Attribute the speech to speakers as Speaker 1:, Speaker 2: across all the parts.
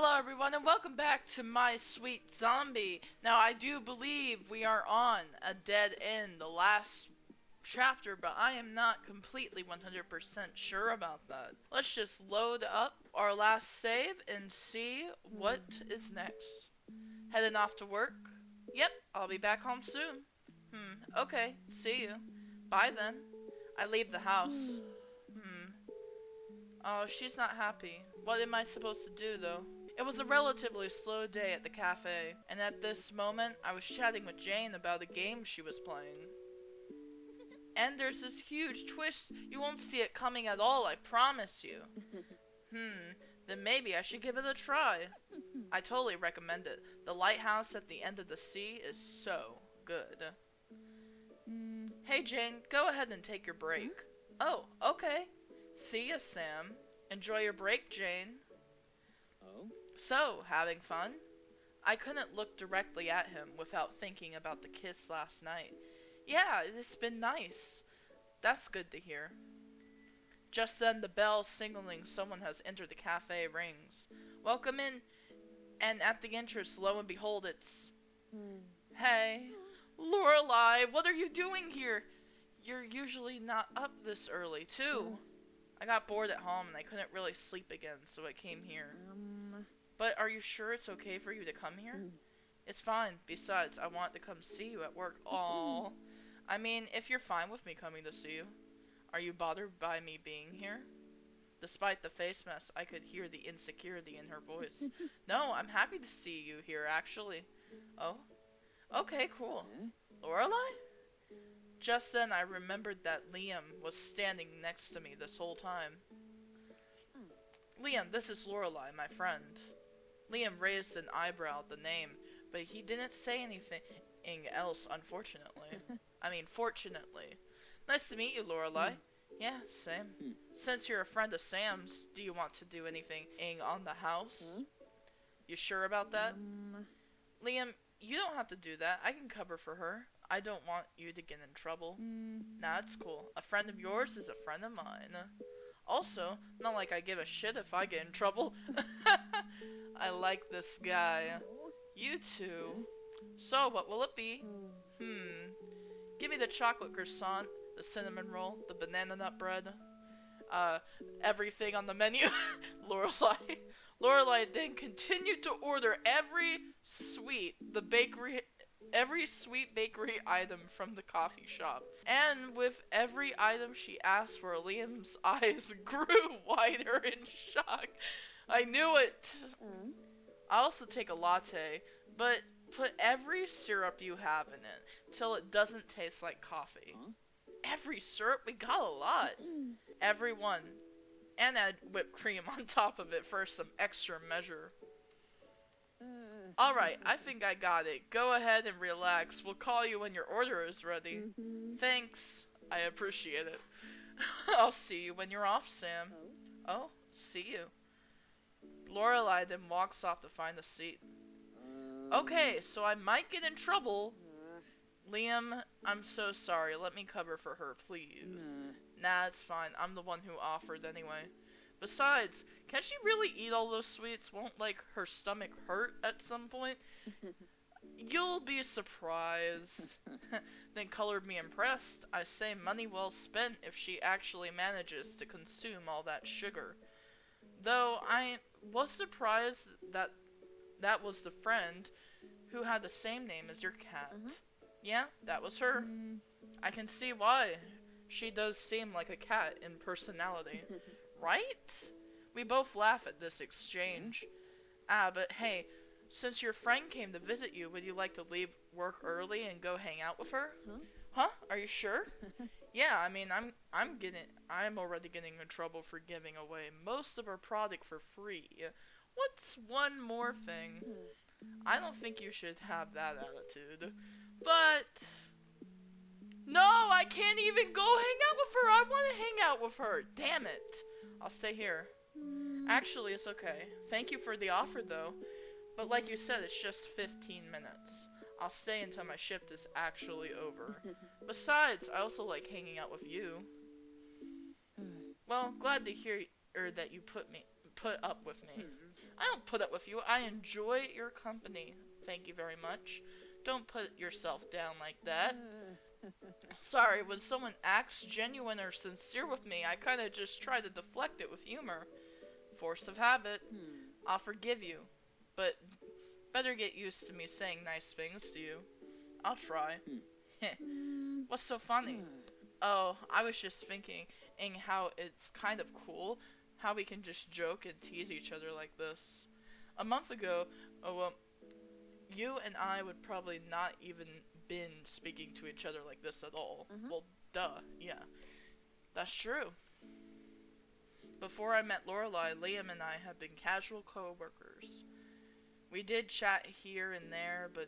Speaker 1: Hello everyone and welcome back to My Sweet Zombie. Now I do believe we are on a dead end, the last chapter, but I am not completely 100% sure about that. Let's just load up our last save and see what is next. Heading off to work? Yep, I'll be back home soon. Okay, see you. Bye then. I leave the house. Oh, she's not happy. What am I supposed to do, though? It was a relatively slow day at the cafe, and at this moment, I was chatting with Jane about a game she was playing. And there's this huge twist. You won't see it coming at all, I promise you. Then maybe I should give it a try. I totally recommend it. The lighthouse at the end of the sea is so good. Hey, Jane, go ahead and take your break. Oh, okay. See ya, Sam. Enjoy your break, Jane.
Speaker 2: Oh?
Speaker 1: So, having fun? I couldn't look directly at him without thinking about the kiss last night. Yeah, it's been nice. That's good to hear. Just then, the bell signaling someone has entered the cafe rings. Welcome in, and at the entrance, lo and behold, it's... Hey, Lorelai, what are you doing here? You're usually not up this early, too. I got bored at home and I couldn't really sleep again, so I came here. But are you sure it's okay for you to come here? It's fine. Besides, I want to come see you at work. Aww. I mean, if you're fine with me coming to see you. Are you bothered by me being here? Despite the face mask, I could hear the insecurity in her voice. No, I'm happy to see you here, actually. Oh? Okay, cool. Lorelai? Just then, I remembered that Liam was standing next to me this whole time. Liam, this is Lorelai, my friend. Liam raised an eyebrow at the name, but he didn't say anything else, unfortunately. Fortunately. Nice to meet you, Lorelai. Yeah, same. Since you're a friend of Sam's, do you want to do anything on the house? You sure about that? Liam, you don't have to do that. I can cover for her. I don't want you to get in trouble. Nah, it's cool. A friend of yours is a friend of mine. Also, not like I give a shit if I get in trouble. I like this guy. You too. So, what will it be? Give me the chocolate croissant, the cinnamon roll, the banana nut bread. Everything on the menu. Lorelai then continued to order every sweet bakery item from the coffee shop. And with every item she asked for, Liam's eyes grew wider in shock. I knew it! I also take a latte, but put every syrup you have in it, till it doesn't taste like coffee. Every syrup? We got a lot. Every one. And add whipped cream on top of it for some extra measure. Alright, I think I got it. Go ahead and relax. We'll call you when your order is ready. Thanks. I appreciate it. I'll see you when you're off, Sam. Oh, see you. Lorelai then walks off to find a seat. Okay, so I might get in trouble. Liam, I'm so sorry. Let me cover for her, please. Nah, it's fine. I'm the one who offered anyway. Besides, can she really eat all those sweets? Won't, her stomach hurt at some point? You'll be surprised. Then colored me impressed. I say money well spent if she actually manages to consume all that sugar. Though I was surprised that that was the friend who had the same name as your cat. Yeah, that was her. I can see why. She does seem like a cat in personality. Right? We both laugh at this exchange. But hey, since your friend came to visit you, would you like to leave work early and go hang out with her? Huh? Are you sure? Yeah, I'm already getting in trouble for giving away most of our product for free. What's one more thing? I don't think you should have that attitude. But... No, I can't even go hang out with her. I want to hang out with her. Damn it. I'll stay here. Actually, it's okay. Thank you for the offer, though. But like you said, it's just 15 minutes. I'll stay until my shift is actually over. Besides, I also like hanging out with you. Well, glad to hear that you put up with me. I don't put up with you. I enjoy your company. Thank you very much. Don't put yourself down like that. Sorry, when someone acts genuine or sincere with me, I kind of just try to deflect it with humor. Force of habit. I'll forgive you. But better get used to me saying nice things to you. I'll try. What's so funny? Oh, I was just thinking how it's kind of cool how we can just joke and tease each other like this. A month ago, you and I would probably not even been speaking to each other like this at all. Well, duh, yeah. That's true. Before I met Lorelai, Liam and I had been casual co-workers. We did chat here and there, but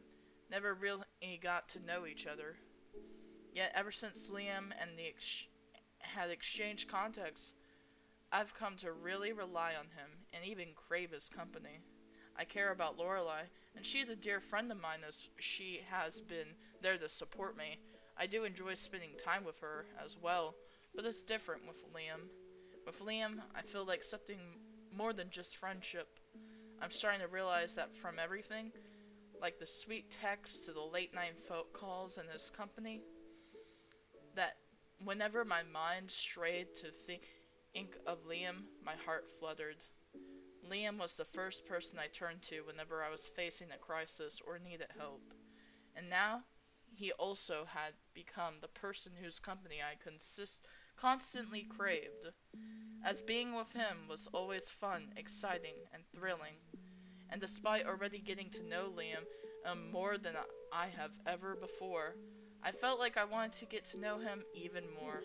Speaker 1: never really got to know each other. Yet ever since Liam and had exchanged contacts, I've come to really rely on him and even crave his company. I care about Lorelai, and she's a dear friend of mine as she has been there to support me. I do enjoy spending time with her as well, but it's different with Liam. With Liam, I feel like something more than just friendship. I'm starting to realize that from everything, like the sweet texts to the late night phone calls and his company, that whenever my mind strayed to think of Liam, my heart fluttered. Liam was the first person I turned to whenever I was facing a crisis or needed help. And now, he also had become the person whose company I constantly craved, as being with him was always fun, exciting, and thrilling. And despite already getting to know Liam more than I have ever before, I felt like I wanted to get to know him even more.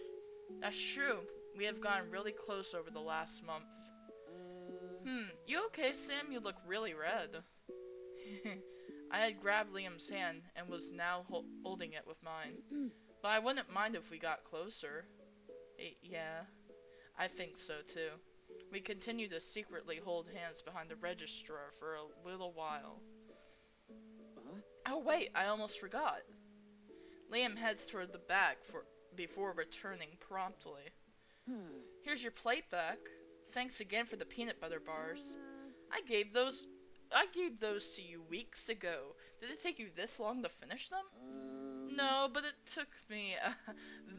Speaker 1: That's true. We have gotten really close over the last month. You okay, Sam? You look really red. I had grabbed Liam's hand and was now holding it with mine. But I wouldn't mind if we got closer. Yeah, I think so too. We continued to secretly hold hands behind the registrar for a little while. Oh wait, I almost forgot. Liam heads toward the back before returning promptly. Here's your plate back. Thanks again for the peanut butter bars. I gave those to you weeks ago. Did it take you this long to finish them? No, but it took me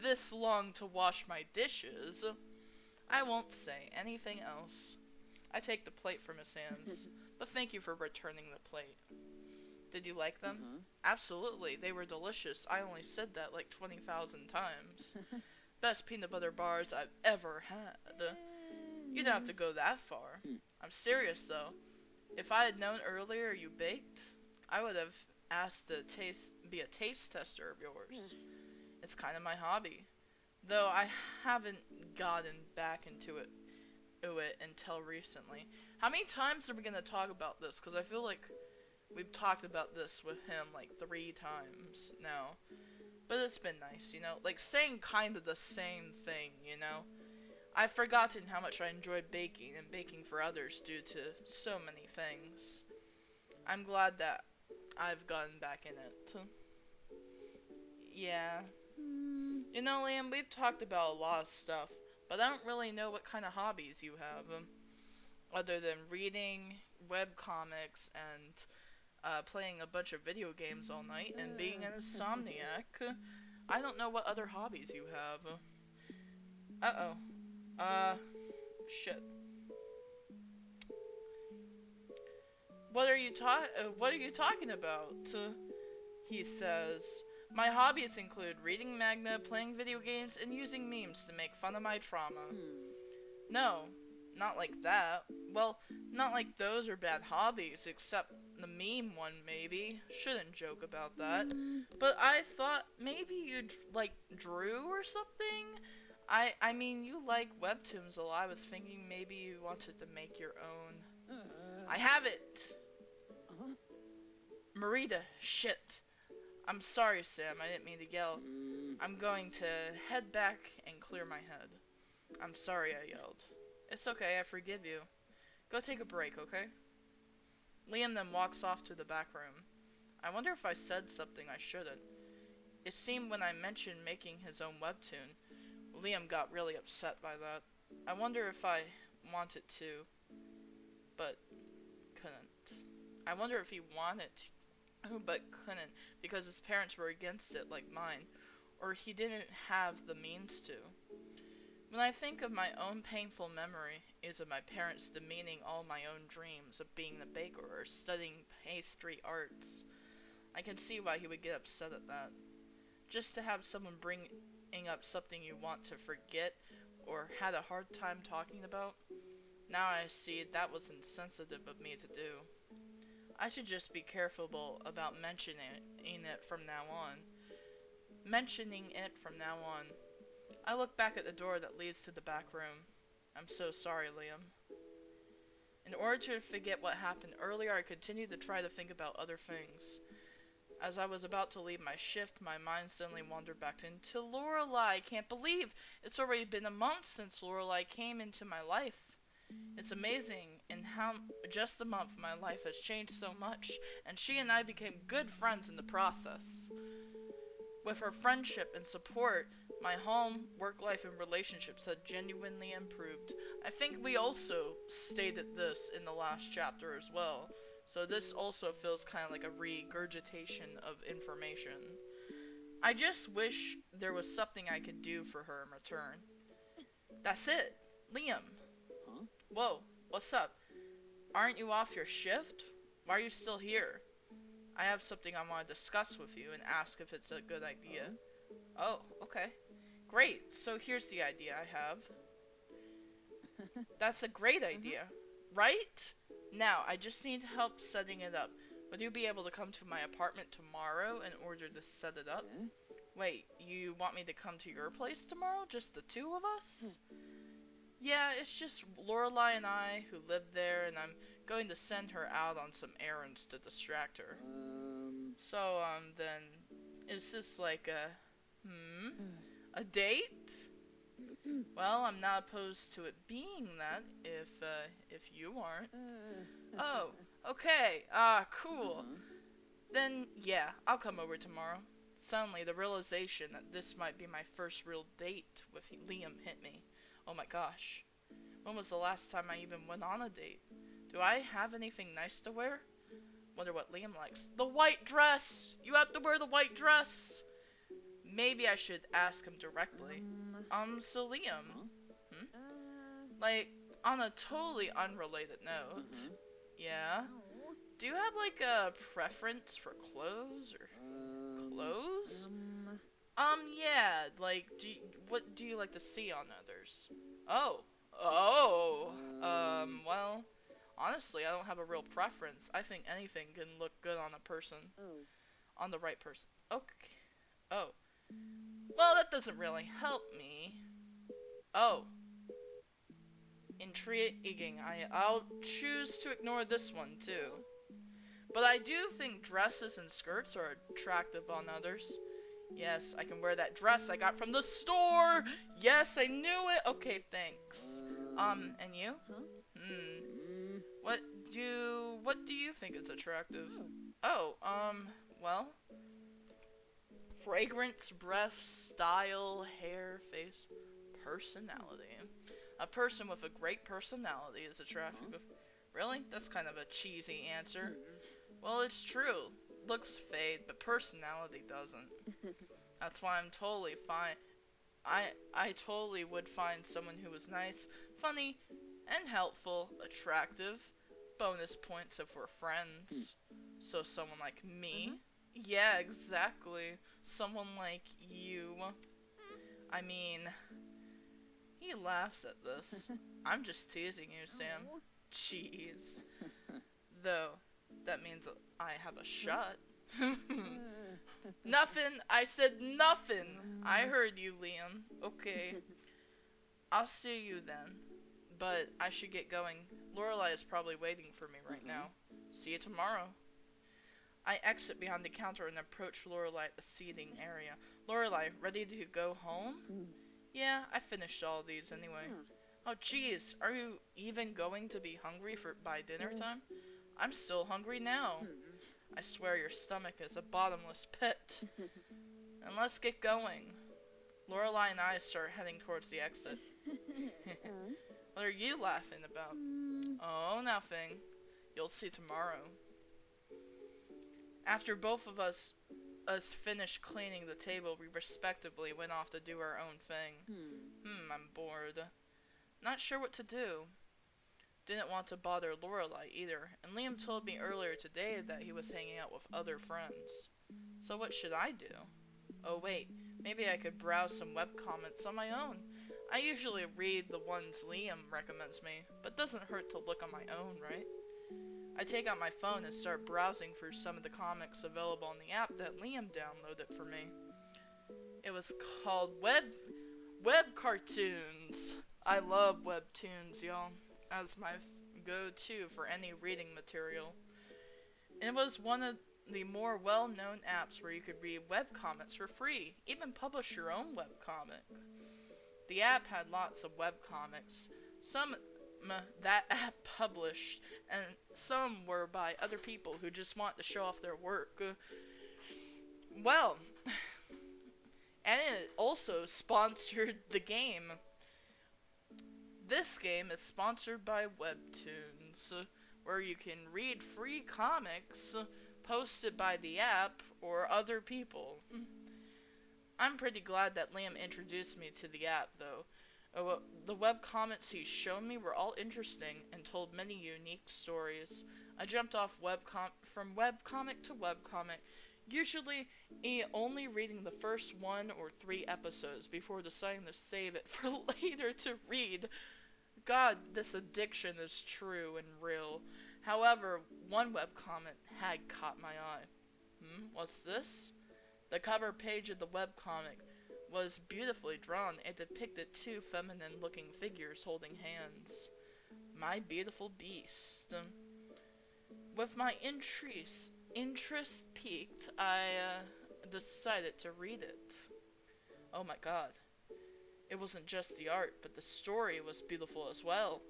Speaker 1: this long to wash my dishes. I won't say anything else. I take the plate from his hands, but thank you for returning the plate. Did you like them? Absolutely, they were delicious. I only said that like 20,000 times. Best peanut butter bars I've ever had. You don't have to go that far. I'm serious though. If I had known earlier you baked, I would have asked to be a taste tester of yours. It's kind of my hobby, though I haven't gotten back into it until recently. How many times are we going to talk about this? Because I feel like we've talked about this with him like 3 times now. But it's been nice, you know? Like saying kind of the same thing, you know? I've forgotten how much I enjoyed baking and baking for others due to so many things. I'm glad that I've gotten back in it. Yeah. You know, Liam, we've talked about a lot of stuff, but I don't really know what kind of hobbies you have. Other than reading webcomics and playing a bunch of video games all night and being an insomniac. I don't know what other hobbies you have. Shit. What are you talking about? He says, my hobbies include reading manga, playing video games, and using memes to make fun of my trauma. No, not like that. Well, not like those are bad hobbies, except the meme one, maybe. Shouldn't joke about that. But I thought maybe you, drew or something? I mean, you like webtoons a lot. I was thinking maybe you wanted to make your own. I have it! Marita, shit. I'm sorry, Sam. I didn't mean to yell. I'm going to head back and clear my head. I'm sorry I yelled. It's okay, I forgive you. Go take a break, okay? Liam then walks off to the back room. I wonder if I said something I shouldn't. It seemed when I mentioned making his own webtoon, Liam got really upset by that. I wonder if I wanted to, but I wonder if he wanted to, but couldn't because his parents were against it like mine, or he didn't have the means to. When I think of my own painful memory is of my parents demeaning all my own dreams of being a baker or studying pastry arts, I can see why he would get upset at that. Just to have someone bringing up something you want to forget or had a hard time talking about, now I see that was insensitive of me to do. I should just be careful about mentioning it from now on. I look back at the door that leads to the back room. I'm so sorry, Liam. In order to forget what happened earlier, I continued to try to think about other things. As I was about to leave my shift, my mind suddenly wandered back into Lorelai. I can't believe it's already been a month since Lorelai came into my life. It's amazing in how just a month my life has changed so much, and she and I became good friends in the process. With her friendship and support, my home, work life, and relationships have genuinely improved. I think we also stated this in the last chapter as well, so this also feels kind of like a regurgitation of information. I just wish there was something I could do for her in return. That's it. Liam.
Speaker 2: Huh?
Speaker 1: Whoa, what's up? Aren't you off your shift? Why are you still here? I have something I want to discuss with you and ask if it's a good idea. Oh, okay. Great, so here's the idea I have. That's a great idea, right? Now, I just need help setting it up. Would you be able to come to my apartment tomorrow in order to set it up?
Speaker 2: Okay.
Speaker 1: Wait, you want me to come to your place tomorrow? Just the two of us? Yeah, it's just Lorelai and I who live there, and I'm going to send her out on some errands to distract her. So, then, is this like a date? Well, I'm not opposed to it being that, if you aren't. Oh, okay, cool. Then, yeah, I'll come over tomorrow. Suddenly, the realization that this might be my first real date with Liam hit me. Oh my gosh. When was the last time I even went on a date? Do I have anything nice to wear? Wonder what Liam likes. The white dress! You have to wear the white dress! Maybe I should ask him directly. So Liam, like, on a totally unrelated note, yeah? Do you have, like, a preference for clothes, or clothes? Yeah, like, what do you like to see on others? Well, honestly, I don't have a real preference. I think anything can look good on a person. On the right person. Okay. Oh. Well, that doesn't really help me. Oh. Intriguing. I'll choose to ignore this one, too. But I do think dresses and skirts are attractive on others. Yes, I can wear that dress I got from the store! Yes, I knew it! Okay, thanks. And you? What do you think is attractive? Well, fragrance, breath, style, hair, face, personality. A person with a great personality is attractive. Really? That's kind of a cheesy answer. Well, it's true. Looks fade, but personality doesn't. That's why I'm totally fine. I totally would find someone who was nice, funny, and helpful, attractive. Bonus points if we're friends. So someone like me? Yeah, exactly. Someone like you. I mean, he laughs at this. I'm just teasing you, Sam. Jeez. Though, that means I have a shot. Nothing. I said nothing. I heard you, Liam. Okay. I'll see you then. But I should get going. Lorelai is probably waiting for me right now. See you tomorrow. I exit behind the counter and approach Lorelai at the seating area. Lorelai, ready to go home? Yeah, I finished all of these anyway. Oh, jeez. Are you even going to be hungry by dinner time? I'm still hungry now. I swear your stomach is a bottomless pit. And let's get going. Lorelai and I start heading towards the exit. What are you laughing about? Oh, nothing. You'll see tomorrow. After both of us finished cleaning the table, we respectively went off to do our own thing. I'm bored. Not sure what to do. Didn't want to bother Lorelai either, and Liam told me earlier today that he was hanging out with other friends. So what should I do? Oh wait, maybe I could browse some webcomics on my own. I usually read the ones Liam recommends me, but doesn't hurt to look on my own, right? I take out my phone and start browsing for some of the comics available on the app that Liam downloaded for me. It was called Web Cartoons. I love webtoons, y'all, as my go-to for any reading material. It was one of the more well-known apps where you could read webcomics for free, even publish your own webcomic. The app had lots of webcomics, some that app published, and some were by other people who just want to show off their work. And it also sponsored the game. This game is sponsored by Webtoons, where you can read free comics posted by the app or other people. I'm pretty glad that Liam introduced me to the app, though. The webcomics he showed me were all interesting and told many unique stories. I jumped off from webcomic to webcomic, usually only reading the first 1 or 3 episodes before deciding to save it for later to read. God, this addiction is true and real. However, one webcomic had caught my eye. What's this? The cover page of the webcomic was beautifully drawn and depicted 2 feminine-looking figures holding hands. My beautiful beast. With my interest piqued, I decided to read it. Oh my god. It wasn't just the art, but the story was beautiful as well.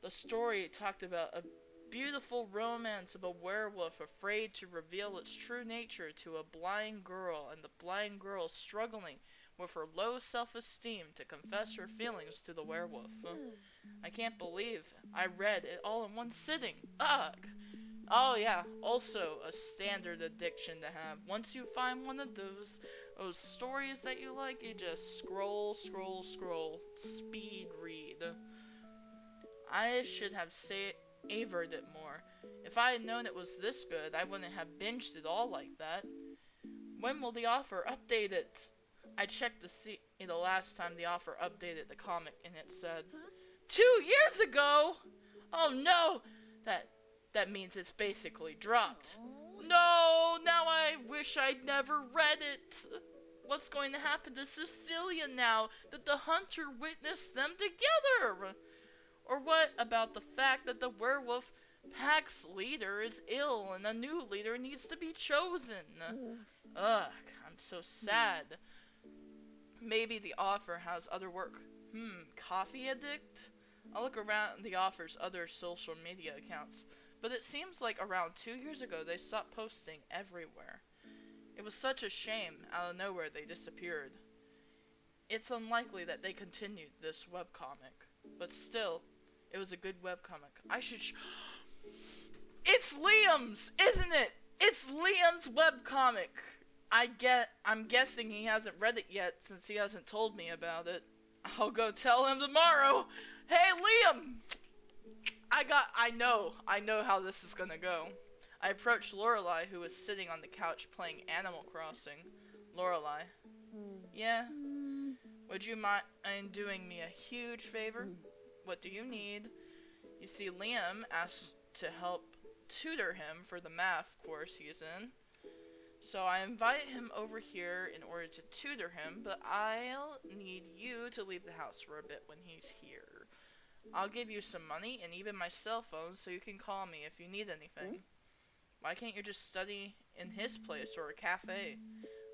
Speaker 1: The story talked about a beautiful romance of a werewolf afraid to reveal its true nature to a blind girl, and the blind girl struggling with her low self-esteem to confess her feelings to the werewolf. I can't believe I read it all in one sitting. Ugh! Oh yeah, also a standard addiction to have. Once you find one of those stories that you like, you just scroll, speed read. I should have savored it more. If I had known it was this good, I wouldn't have binged it all like that. When will the author update it? I checked to see the last time the author updated the comic, and it said, 2 years ago! Oh no! That means it's basically dropped. No! Now I wish I'd never read it! What's going to happen to Cecilia now that the hunter witnessed them together? Or what about the fact that the werewolf pack's leader is ill and a new leader needs to be chosen? Ugh, I'm so sad. Maybe the author has other work. Coffee addict? I'll look around the author's other social media accounts, but it seems like around 2 years ago they stopped posting everywhere. It was such a shame. Out of nowhere they disappeared. It's unlikely that they continued this webcomic, but still, it was a good webcomic. I should It's Liam's, isn't it? It's Liam's webcomic. I'm guessing he hasn't read it yet since he hasn't told me about it. I'll go tell him tomorrow. Hey, Liam! I know how this is gonna go. I approached Lorelai, who was sitting on the couch playing Animal Crossing. Lorelai. Yeah? Would you mind doing me a huge favor? What do you need? You see, Liam asked to help tutor him for the math course he's in. So I invite him over here in order to tutor him, but I'll need you to leave the house for a bit when he's here. I'll give you some money and even my cell phone so you can call me if you need anything. Why can't you just study in his place or a cafe?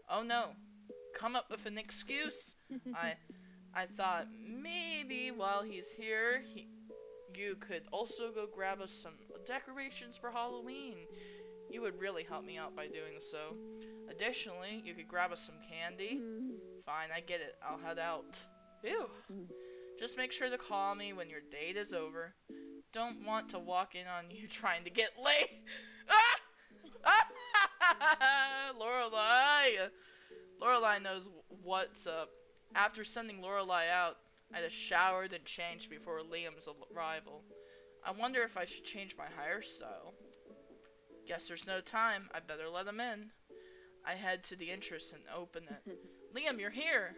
Speaker 1: Oh no, come up with an excuse? I thought maybe while he's here, you could also go grab us some decorations for Halloween. You would really help me out by doing so. Additionally, you could grab us some candy. Fine, I get it. I'll head out. Ew. Just make sure to call me when your date is over. Don't want to walk in on you trying to get laid. Lorelai! Lorelai knows what's up. After sending Lorelai out, I just showered and changed before Liam's arrival. I wonder if I should change my hairstyle. Guess there's no time. I better let him in. I head to the entrance and open it. Liam, you're here!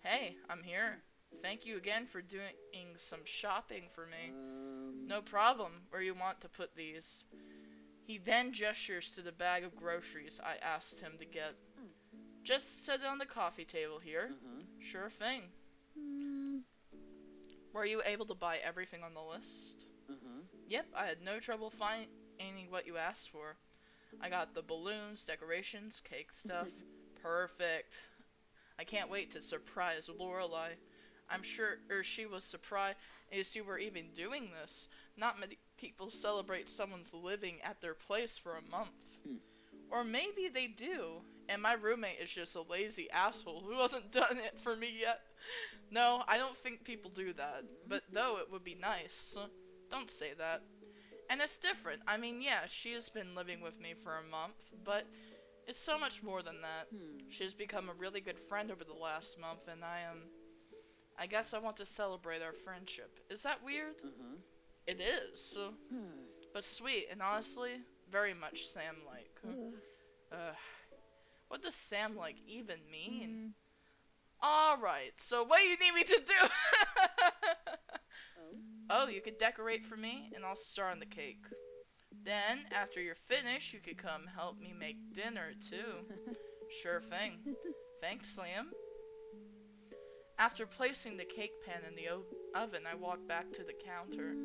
Speaker 1: Hey, I'm here. Thank you again for doing some shopping for me. No problem. Where you want to put these? He then gestures to the bag of groceries I asked him to get. Just set it on the coffee table here. Sure thing. Were you able to buy everything on the list? Yep, I had no trouble finding what you asked for. I got the balloons, decorations, cake stuff. Perfect. I can't wait to surprise Lorelai. I'm sure she was surprised as you were even doing this. Not many people celebrate someone's living at their place for a month. Or maybe they do, and my roommate is just a lazy asshole who hasn't done it for me yet. No, I don't think people do that, but though it would be nice. Don't say that. And it's different. I mean, yeah, she has been living with me for a month, but it's so much more than that. She has become a really good friend over the last month, and I guess I want to celebrate our friendship. Is that weird? It is. But sweet, and honestly, very much Sam-like. What does Sam-like even mean? Alright, so what do you need me to do? Oh, you could decorate for me, and I'll start on the cake. Then, after you're finished, you could come help me make dinner, too. Sure thing. Thanks, Liam. After placing the cake pan in the oven, I walk back to the counter.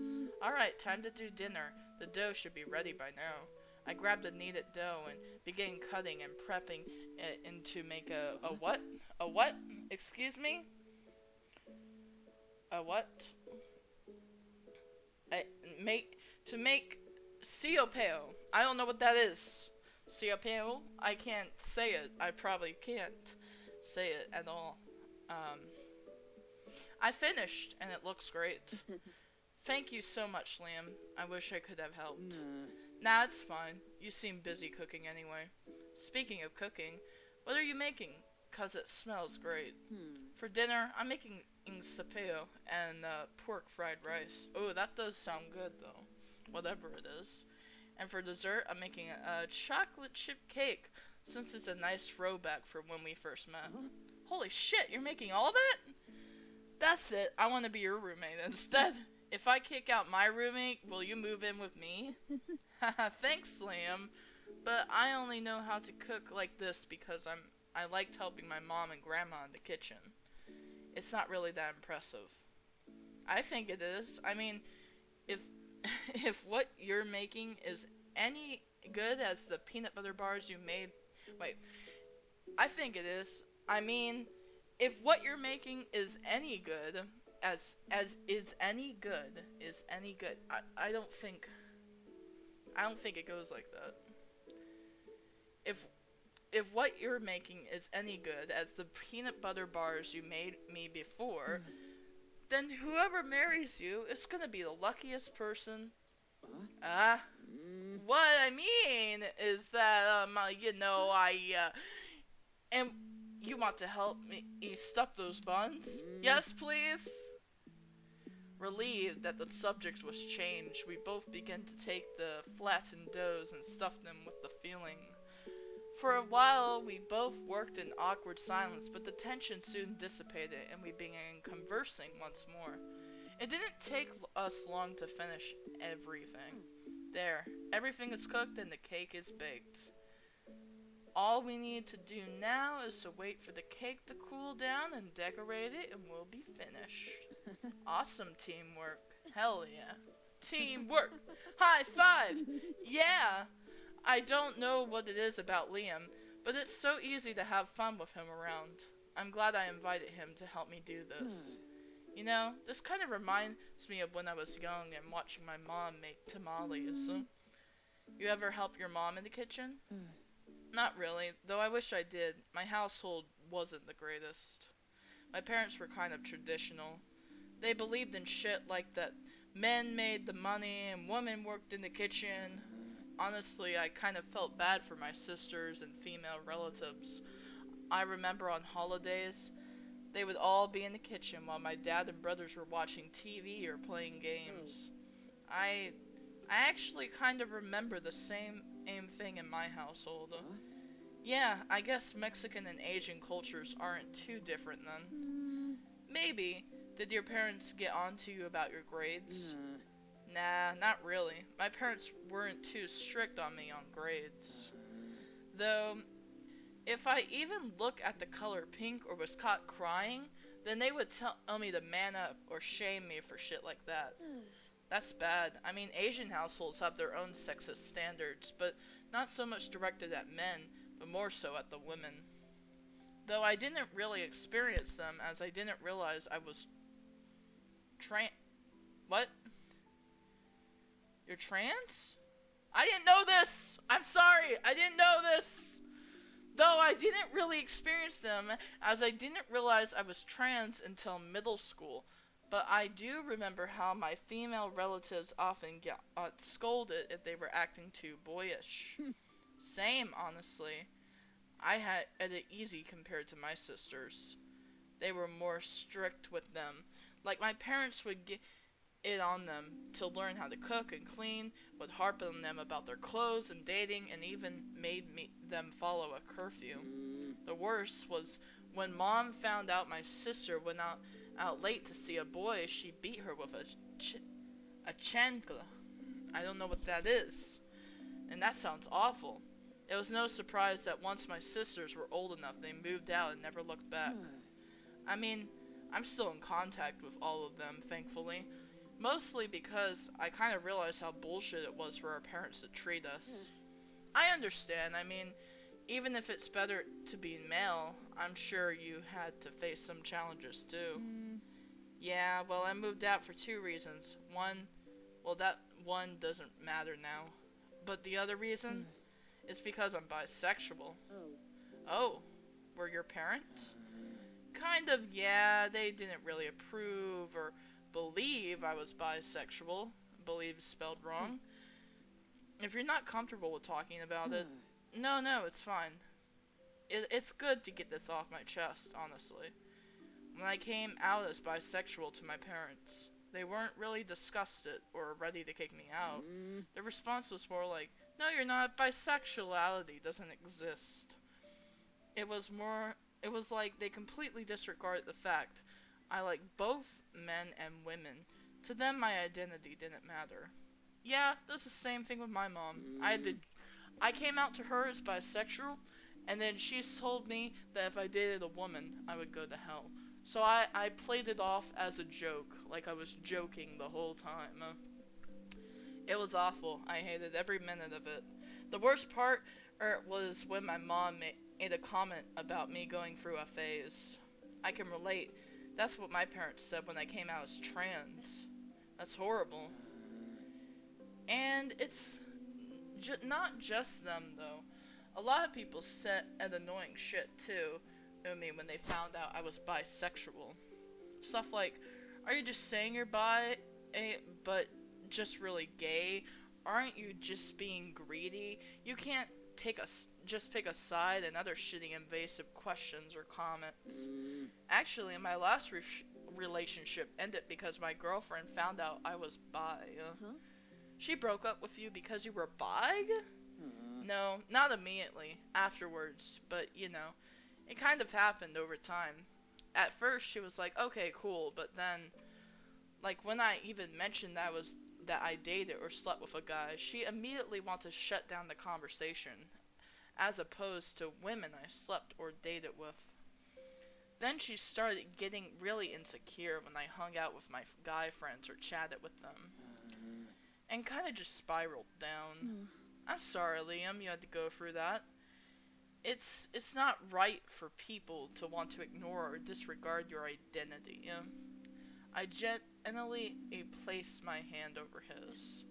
Speaker 1: Alright, time to do dinner. The dough should be ready by now. I grab the kneaded dough and begin cutting and prepping it into make a what? A what? Excuse me? A what? To make siopeo. I don't know what that is. Siopeo? I can't say it. I probably can't say it at all. I finished, and it looks great. Thank you so much, Liam. I wish I could have helped. Nah, it's fine. You seem busy cooking anyway. Speaking of cooking, what are you making? 'Cause it smells great. For dinner, I'm making sapeo and pork fried rice. Oh, that does sound good, though. Whatever it is. And for dessert, I'm making a chocolate chip cake, since it's a nice throwback from when we first met. Holy shit, you're making all that? That's it. I want to be your roommate instead. If I kick out my roommate, will you move in with me? Haha, thanks, Liam. But I only know how to cook like this because I liked helping my mom and grandma in the kitchen. It's not really that impressive. I think it is. I mean, if what you're making is any good as the peanut butter bars you made... Wait. I think it is. I mean, if what you're making is any good, as is any good, I don't think it goes like that. If what you're making is any good as the peanut butter bars you made me before, then whoever marries you is gonna be the luckiest person. What I mean is that, and you want to help me stuff those buns? Yes, please? Relieved that the subject was changed, we both began to take the flattened doughs and stuff them with the filling. For a while, we both worked in awkward silence, but the tension soon dissipated, and we began conversing once more. It didn't take us long to finish everything. There, everything is cooked and the cake is baked. All we need to do now is to wait for the cake to cool down and decorate it, and we'll be finished. Awesome teamwork. Hell yeah. Teamwork. High five. Yeah. I don't know what it is about Liam, but it's so easy to have fun with him around. I'm glad I invited him to help me do this. You know, this kind of reminds me of when I was young and watching my mom make tamales. You ever help your mom in the kitchen? Not really, though I wish I did. My household wasn't the greatest. My parents were kind of traditional. They believed in shit like that men made the money and women worked in the kitchen. Honestly, I kind of felt bad for my sisters and female relatives. I remember on holidays, they would all be in the kitchen while my dad and brothers were watching TV or playing games. I I actually kind of remember the same thing in my household. Yeah, I guess Mexican and Asian cultures aren't too different then. Maybe. Did your parents get on to you about your grades? Nah, not really. My parents weren't too strict on me on grades. Though, if I even look at the color pink or was caught crying, then they would tell me to man up or shame me for shit like that. That's bad. I mean, Asian households have their own sexist standards, but not so much directed at men, but more so at the women. Though I didn't really experience them, as I didn't realize I was What? You're trans? I didn't know this! I'm sorry, I didn't know this! Though I didn't really experience them, as I didn't realize I was trans until middle school. But I do remember how my female relatives often got scolded if they were acting too boyish. Same, honestly. I had it easy compared to my sisters. They were more strict with them. Like, my parents would get it on them to learn how to cook and clean, would harp on them about their clothes and dating, and even made them follow a curfew. The worst was when Mom found out my sister went out late to see a boy, she beat her with a chancla. I don't know what that is. And that sounds awful. It was no surprise that once my sisters were old enough, they moved out and never looked back. I mean, I'm still in contact with all of them, thankfully. Mostly because I kind of realized how bullshit it was for our parents to treat us. I understand. I mean, even if it's better to be male, I'm sure you had to face some challenges too. Yeah, well, I moved out for 2 reasons. That one doesn't matter now. But the other reason is because I'm bisexual. Oh, were your parents? Kind of, yeah. They didn't really approve or believe I was bisexual. Believe spelled wrong. If you're not comfortable with talking about it, no, it's fine. It's good to get this off my chest, honestly. When I came out as bisexual to my parents, they weren't really disgusted or ready to kick me out. Their response was more like, no, you're not. Bisexuality doesn't exist. It was like they completely disregarded the fact I like both men and women. To them, my identity didn't matter. Yeah, that's the same thing with my mom. I came out to her as bisexual, and then she told me that if I dated a woman, I would go to hell. So I played it off as a joke, like I was joking the whole time. It was awful. I hated every minute of it. The worst part was when my mom made a comment about me going through a phase. I can relate. That's what my parents said when I came out as trans. That's horrible. And it's not just them, though. A lot of people said annoying shit, too, to me when they found out I was bisexual. Stuff like, are you just saying you're bi, but just really gay? Aren't you just being greedy? You can't pick a side and other shitty invasive questions or comments. Actually, my last relationship ended because my girlfriend found out I was bi. She broke up with you because you were bi? No, not immediately. Afterwards, but it kind of happened over time. At first, she was like, okay, cool, but then, like, when I even mentioned that I dated or slept with a guy, she immediately wanted to shut down the conversation, as opposed to women I slept or dated with. Then she started getting really insecure when I hung out with my guy friends or chatted with them, and kind of just spiraled down. I'm sorry, Liam, you had to go through that. It's not right for people to want to ignore or disregard your identity. I gently placed my hand over his.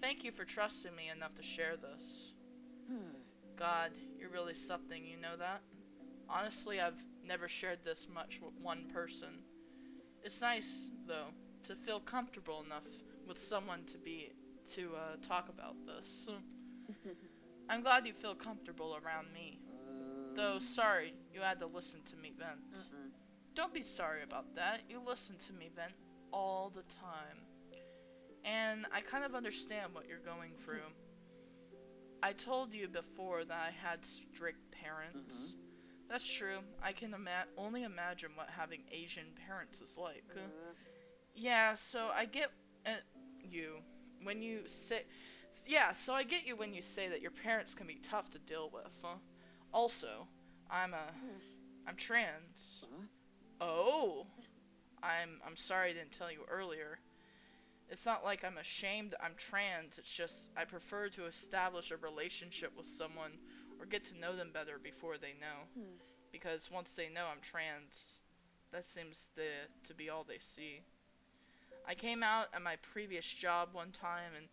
Speaker 1: Thank you for trusting me enough to share this. God, you're really something, you know that? Honestly, I've never shared this much with one person. It's nice, though, to feel comfortable enough with someone to talk about this. I'm glad you feel comfortable around me. Though, sorry, you had to listen to me vent. Don't be sorry about that. You listen to me vent all the time. And I kind of understand what you're going through. I told you before that I had strict parents. That's true. I can only imagine what having Asian parents is like. Yeah, so I get you when you say... Yeah, so I get you when you say that your parents can be tough to deal with. Also, I'm trans. Oh. I'm sorry I didn't tell you earlier. It's not like I'm ashamed I'm trans, it's just I prefer to establish a relationship with someone or get to know them better before they know. Because once they know I'm trans, that seems to be all they see. I came out at my previous job one time and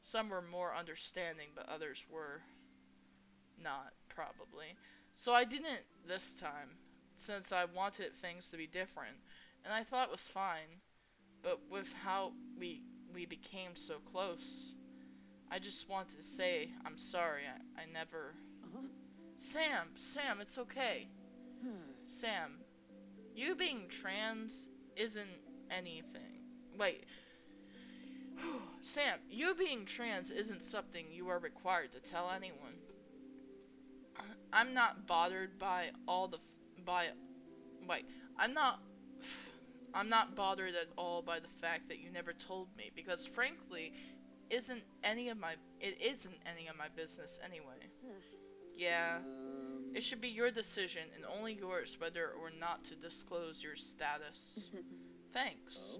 Speaker 1: some were more understanding, but others were not, probably. So I didn't this time, since I wanted things to be different, and I thought it was fine. But with how we became so close, I just wanted to say I'm sorry. I never... Sam, it's okay. Sam, you being trans isn't anything. Wait. Sam, you being trans isn't something you are required to tell anyone. I'm not bothered by I'm not bothered at all by the fact that you never told me, because frankly, it isn't any of my business anyway. Yeah, it should be your decision and only yours whether or not to disclose your status. Thanks.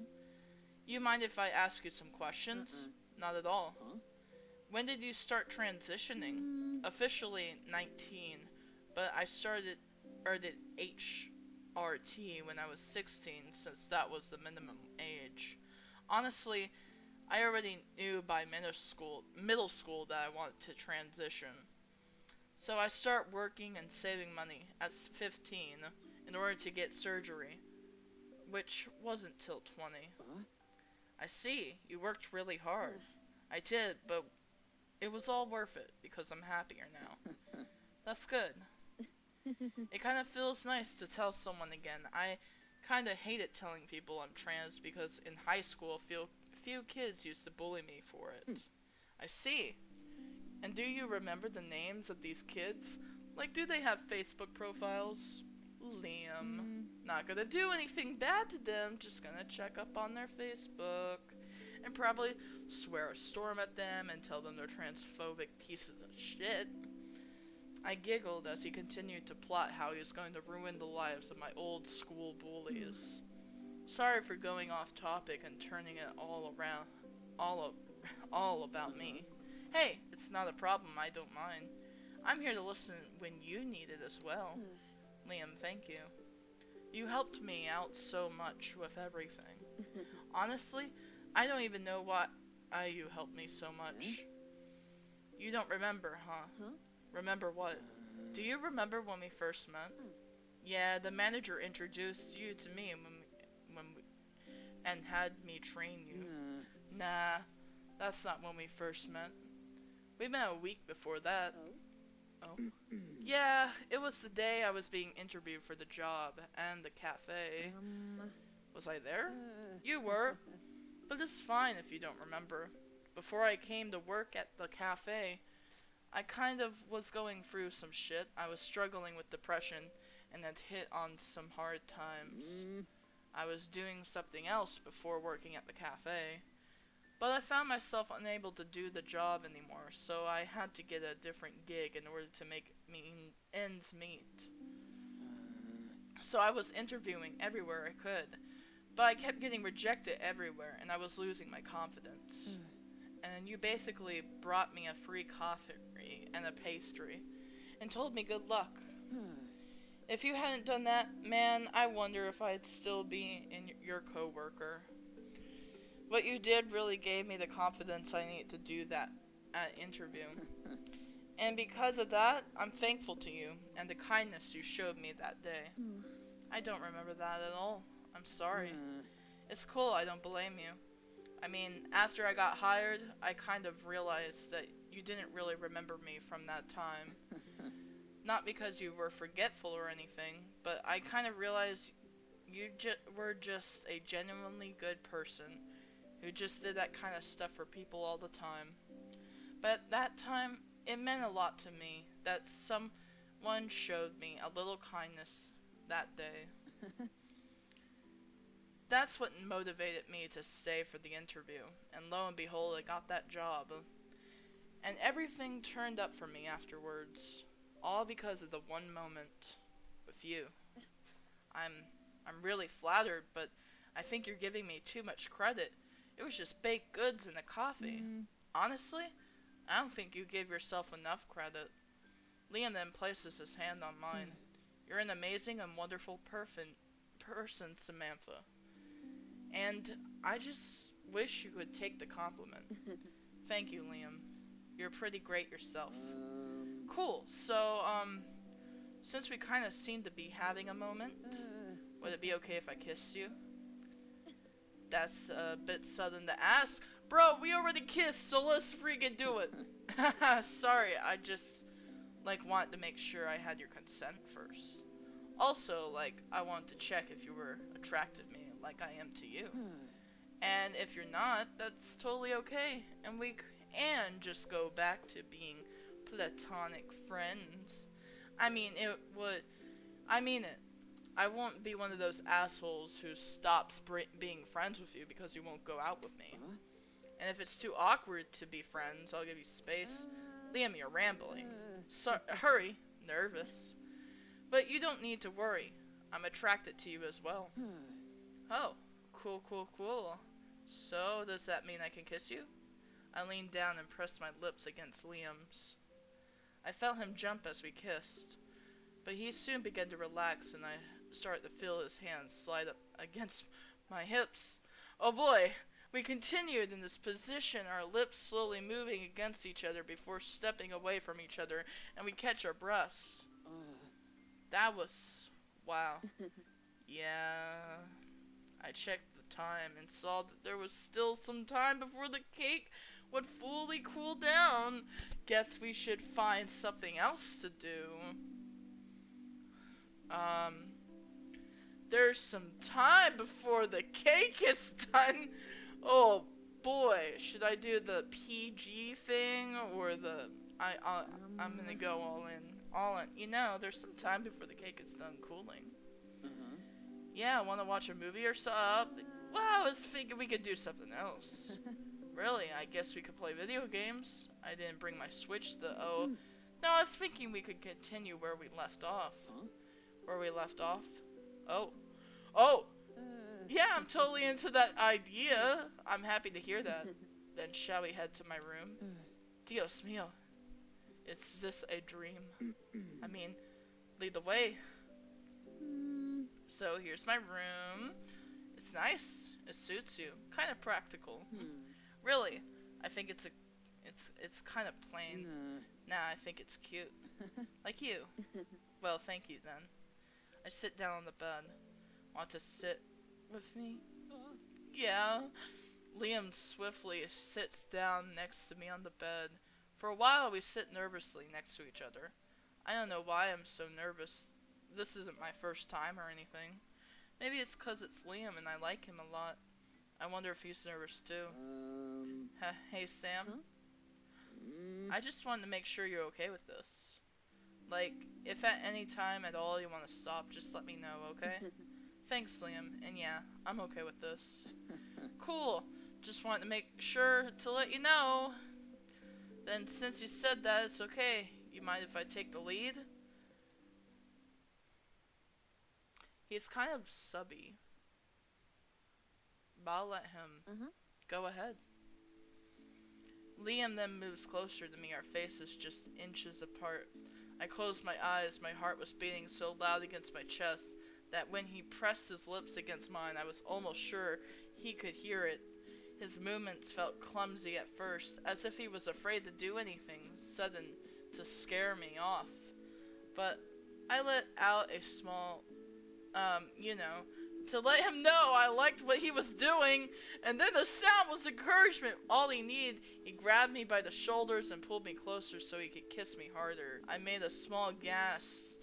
Speaker 1: You mind if I ask you some questions? Not at all. When did you start transitioning? Officially 19, but I started HRT when I was 16, since that was the minimum age. Honestly, I already knew by middle school that I wanted to transition. So I start working and saving money at 15 in order to get surgery, which wasn't till 20. I see, you worked really hard. I did, but it was all worth it because I'm happier now. That's good. It kind of feels nice to tell someone again. I kind of hated telling people I'm trans because in high school, few kids used to bully me for it. I see. And do you remember the names of these kids? Like, do they have Facebook profiles? Liam. Not gonna do anything bad to them, just gonna check up on their Facebook. And probably swear a storm at them and tell them they're transphobic pieces of shit. I giggled as he continued to plot how he was going to ruin the lives of my old school bullies. Sorry for going off topic and turning it all about me. Hey, it's not a problem, I don't mind. I'm here to listen when you need it as well. Liam, thank you. You helped me out so much with everything. Honestly, I don't even know why you helped me so much. You don't remember, huh? Remember what? Do you remember when we first met? Yeah, the manager introduced you to me and had me train you. Nah, that's not when we first met. We met a week before that. Oh? Yeah, it was the day I was being interviewed for the job and the cafe. Was I there? You were. But it's fine if you don't remember. Before I came to work at the cafe, I kind of was going through some shit. I was struggling with depression and had hit on some hard times. I was doing something else before working at the cafe, but I found myself unable to do the job anymore, so I had to get a different gig in order to make ends meet. So I was interviewing everywhere I could, but I kept getting rejected everywhere, and I was losing my confidence. And then you basically brought me a free coffee and a pastry, and told me good luck. If you hadn't done that, man, I wonder if I'd still be your co-worker. What you did really gave me the confidence I needed to do that interview. And because of that, I'm thankful to you, and the kindness you showed me that day. I don't remember that at all. I'm sorry. It's cool, I don't blame you. I mean, after I got hired, I kind of realized that you didn't really remember me from that time. Not because you were forgetful or anything, but I kind of realized you were just a genuinely good person who just did that kind of stuff for people all the time. But at that time, it meant a lot to me that someone showed me a little kindness that day. That's what motivated me to stay for the interview, and lo and behold, I got that job. And everything turned up for me afterwards, all because of the one moment with you. I'm really flattered, but I think you're giving me too much credit. It was just baked goods and a coffee. Honestly, I don't think you gave yourself enough credit. Liam then places his hand on mine. You're an amazing and wonderful person, Samantha. And I just wish you could take the compliment. Thank you, Liam. You're pretty great yourself. Cool. So, since we kind of seem to be having a moment, would it be okay if I kissed you? That's a bit sudden to ask. Bro, we already kissed, so let's freaking do it. Sorry, I just, wanted to make sure I had your consent first. Also, I wanted to check if you were attracted to me like I am to you. And if you're not, that's totally okay. And we can just go back to being platonic friends. I mean it. I won't be one of those assholes who stops being friends with you because you won't go out with me. And if it's too awkward to be friends, I'll give you space. Liam, you're rambling. Hurry. Nervous. But you don't need to worry. I'm attracted to you as well. Oh, cool. So, does that mean I can kiss you? I leaned down and pressed my lips against Liam's. I felt him jump as we kissed, but he soon began to relax and I started to feel his hands slide up against my hips. Oh boy! We continued in this position, our lips slowly moving against each other before stepping away from each other, and we catch our breaths. That was... wow. Yeah... I checked the time and saw that there was still some time before the cake would fully cool down. Guess we should find something else to do. There's some time before the cake is done. Oh boy, should I do the PG thing or the I'm gonna go all in. You know, there's some time before the cake is done cooling. Yeah, want to watch a movie or something? Well, I was thinking we could do something else. Really, I guess we could play video games. I didn't bring my Switch though. No, I was thinking we could continue where we left off. Where we left off? Oh! Yeah, I'm totally into that idea. I'm happy to hear that. Then shall we head to my room? Dios mío. Is this a dream? I mean, lead the way. So here's my room. It's nice. It suits you. Kind of practical. Really, I think it's kind of plain. Nah, I think it's cute. Like you. Well, thank you then. I sit down on the bed. Want to sit with me? Yeah. Liam swiftly sits down next to me on the bed. For a while we sit nervously next to each other. I don't know why I'm so nervous. This isn't my first time or anything. Maybe it's 'cause it's Liam and I like him a lot. I wonder if he's nervous too. Hey Sam? I just wanted to make sure you're okay with this. If at any time at all you want to stop, just let me know, okay? Thanks, Liam. And yeah, I'm okay with this. Cool. Just wanted to make sure to let you know. Then since you said that, it's okay. You mind if I take the lead? He's kind of subby. But I'll let him. Go ahead. Liam then moves closer to me, our faces just inches apart. I closed my eyes, my heart was beating so loud against my chest that when he pressed his lips against mine, I was almost sure he could hear it. His movements felt clumsy at first, as if he was afraid to do anything sudden to scare me off. But I let out a small, to let him know I liked what he was doing, and then the sound was encouragement. All he needed, he grabbed me by the shoulders and pulled me closer so he could kiss me harder. I made a small gasp,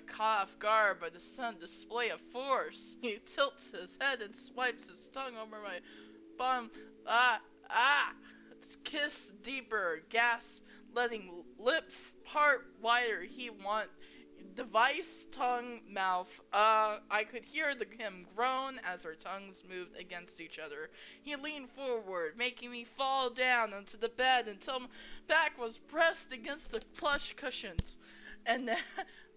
Speaker 1: caught off guard by the sudden display of force. He tilts his head and swipes his tongue over my bum. Kiss deeper, gasp, letting lips part wider. He want device, tongue, mouth. I could hear him groan as our tongues moved against each other. He leaned forward, making me fall down onto the bed until my back was pressed against the plush cushions. And then,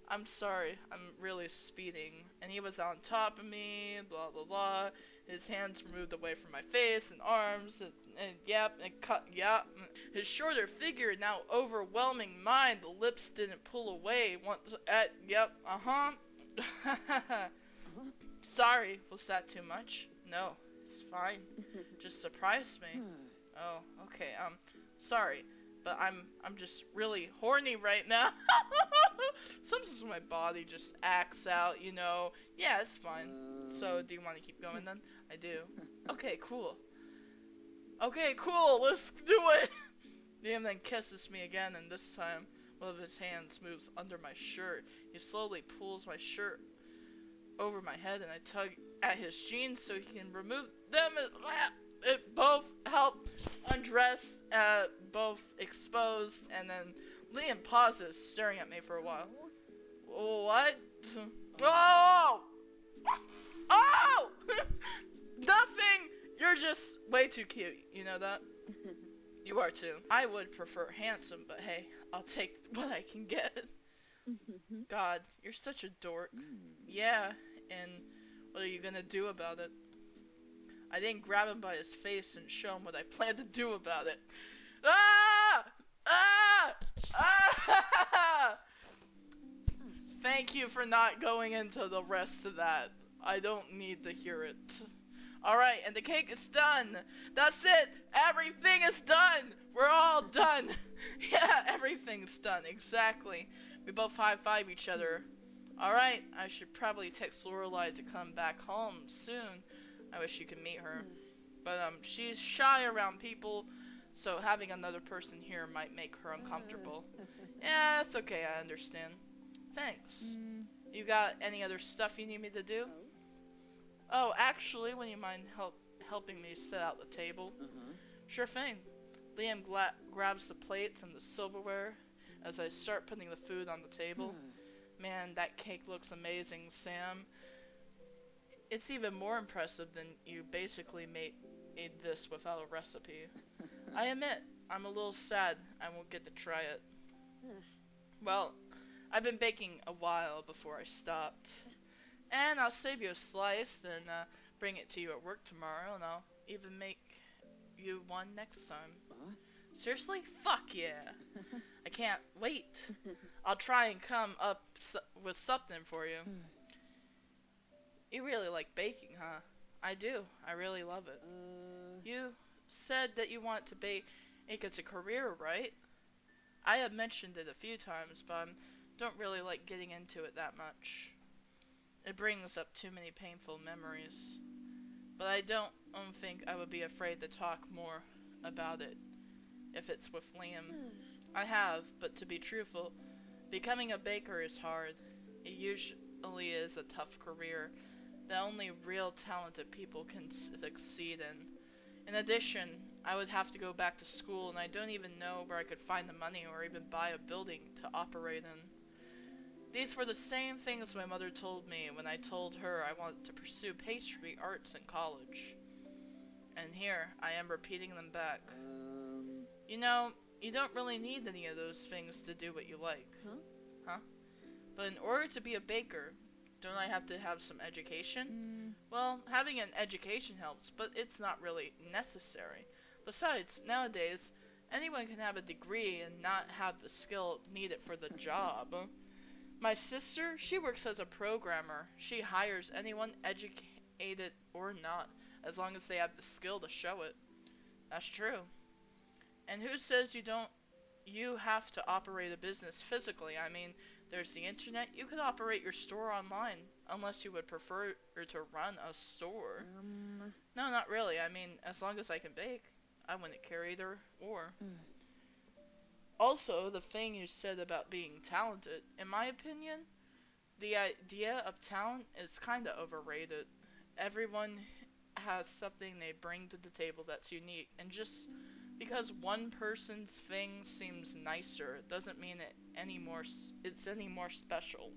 Speaker 1: I'm sorry, I'm really speeding. And he was on top of me, blah, blah, blah. His hands moved away from my face and arms, and his shorter figure now overwhelming mine. The lips didn't pull away. Sorry, was that too much? No, it's fine. Just surprised me. Oh, okay. Sorry, but I'm just really horny right now. Sometimes my body just acts out, you know. Yeah, it's fine. So, do you want to keep going then? I do. Okay, cool. Let's do it. Liam then kisses me again, and this time, one of his hands moves under my shirt. He slowly pulls my shirt over my head, and I tug at his jeans so he can remove them. It both help undress, both exposed, and then Liam pauses, staring at me for a while. What? Oh! Oh! Nothing! You're just way too cute, you know that? You are too. I would prefer handsome, but hey, I'll take what I can get. God, you're such a dork. Yeah, and what are you gonna do about it? I didn't grab him by his face and show him what I plan to do about it. Ah! Ah! Ah! Thank you for not going into the rest of that. I don't need to hear it. Alright, and the cake is done. That's it. Everything is done. We're all done. Yeah, everything's done. Exactly. We both high-five each other. Alright, I should probably text Lorelai to come back home soon. I wish you could meet her. But, she's shy around people, so having another person here might make her uncomfortable. Yeah, it's okay. I understand. Thanks. You got any other stuff you need me to do? Oh, actually, would you mind helping me set out the table? Sure thing. Liam grabs the plates and the silverware as I start putting the food on the table. Man, that cake looks amazing, Sam. It's even more impressive than you basically made this without a recipe. I admit, I'm a little sad I won't get to try it. Well, I've been baking a while before I stopped. And I'll save you a slice and bring it to you at work tomorrow, and I'll even make you one next time. Seriously? Fuck yeah. I can't wait. I'll try and come up with something for you. You really like baking, huh? I do. I really love it. You said that you want to bake as a career, right? I have mentioned it a few times, but I don't really like getting into it that much. It brings up too many painful memories. But I don't think I would be afraid to talk more about it if it's with Liam. I have, but to be truthful, becoming a baker is hard. It usually is a tough career that only real talented people can succeed in. In addition, I would have to go back to school, and I don't even know where I could find the money or even buy a building to operate in. These were the same things my mother told me when I told her I wanted to pursue pastry arts in college. And here, I am repeating them back. You know, you don't really need any of those things to do what you like. Huh? But in order to be a baker, don't I have to have some education? Well, having an education helps, but it's not really necessary. Besides, nowadays, anyone can have a degree and not have the skill needed for the job. My sister, she works as a programmer. She hires anyone, educated or not, as long as they have the skill to show it. That's true. And who says you don't you have to operate a business physically. I mean, there's the internet. You could operate your store online, unless you would prefer to run a store. No, not really. I mean, as long as I can bake, I wouldn't care either or. Also, the thing you said about being talented, in my opinion, the idea of talent is kind of overrated. Everyone has something they bring to the table that's unique, and just because one person's thing seems nicer doesn't mean it's any more special.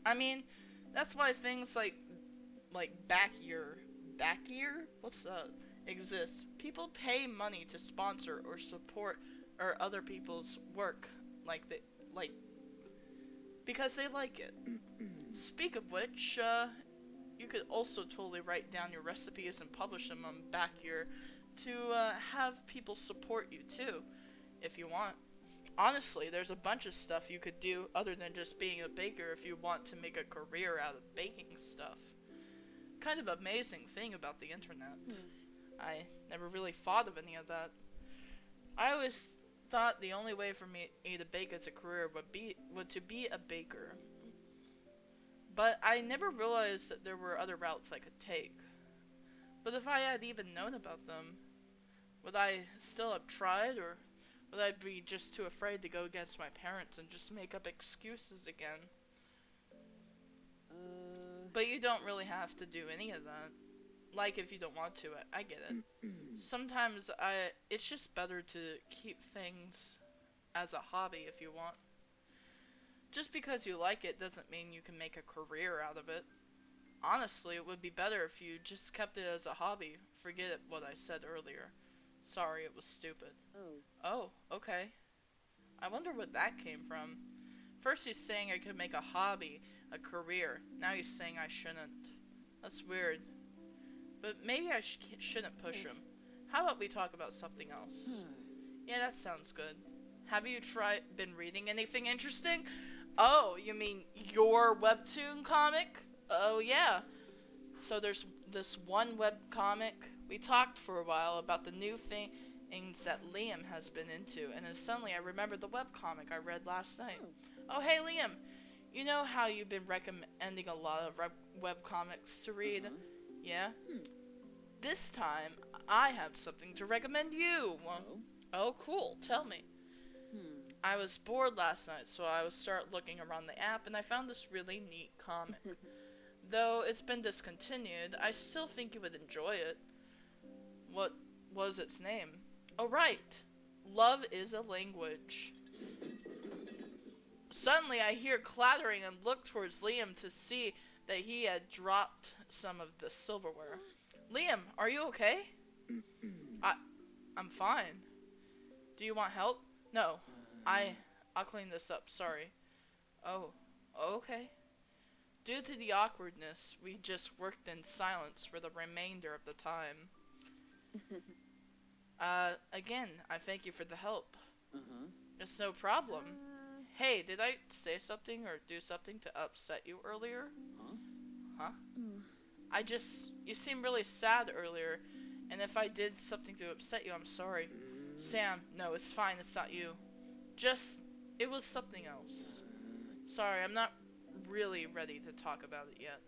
Speaker 1: I mean, that's why things like back year, what's that, exist. People pay money to sponsor or support or other people's work because they like it. Speak of which, you could also totally write down your recipes and publish them on back year to have people support you too, if you want. Honestly, there's a bunch of stuff you could do other than just being a baker if you want to make a career out of baking stuff. Kind of amazing thing about the internet. I never really thought of any of that. I always thought the only way for me to bake as a career would to be a baker. But I never realized that there were other routes I could take. But if I had even known about them, would I still have tried, or would I be just too afraid to go against my parents and just make up excuses again? But you don't really have to do any of that. Like, if you don't want to, I get it. Sometimes it's just better to keep things as a hobby if you want. Just because you like it doesn't mean you can make a career out of it. Honestly, it would be better if you just kept it as a hobby. Forget what I said earlier. Sorry, it was stupid. Oh, okay. I wonder what that came from. First he's saying I could make a hobby a career. Now he's saying I shouldn't. That's weird. But maybe I shouldn't push him. How about we talk about something else? Yeah, that sounds good. Have you been reading anything interesting? Oh, you mean your webtoon comic? Oh, yeah. So there's this one webcomic. We talked for a while about the new things that Liam has been into, and then suddenly I remembered the webcomic I read last night. Oh, hey, Liam. You know how you've been recommending a lot of webcomics to read? Yeah? This time, I have something to recommend you. Oh, cool. Tell me. I was bored last night, so I started looking around the app, and I found this really neat comic. Though it's been discontinued, I still think you would enjoy it. What was its name? Oh, right. Love is a Language. Suddenly, I hear clattering and look towards Liam to see that he had dropped some of the silverware. Liam, are you okay? I'm fine. Do you want help? No. I'll clean this up, sorry. Oh, okay. Due to the awkwardness, we just worked in silence for the remainder of the time. Again, I thank you for the help. It's no problem. Hey, did I say something or do something to upset you earlier? Huh? You seemed really sad earlier, and if I did something to upset you, I'm sorry. Sam, no, it's fine, it's not you. It was something else. Sorry, I'm not really ready to talk about it yet.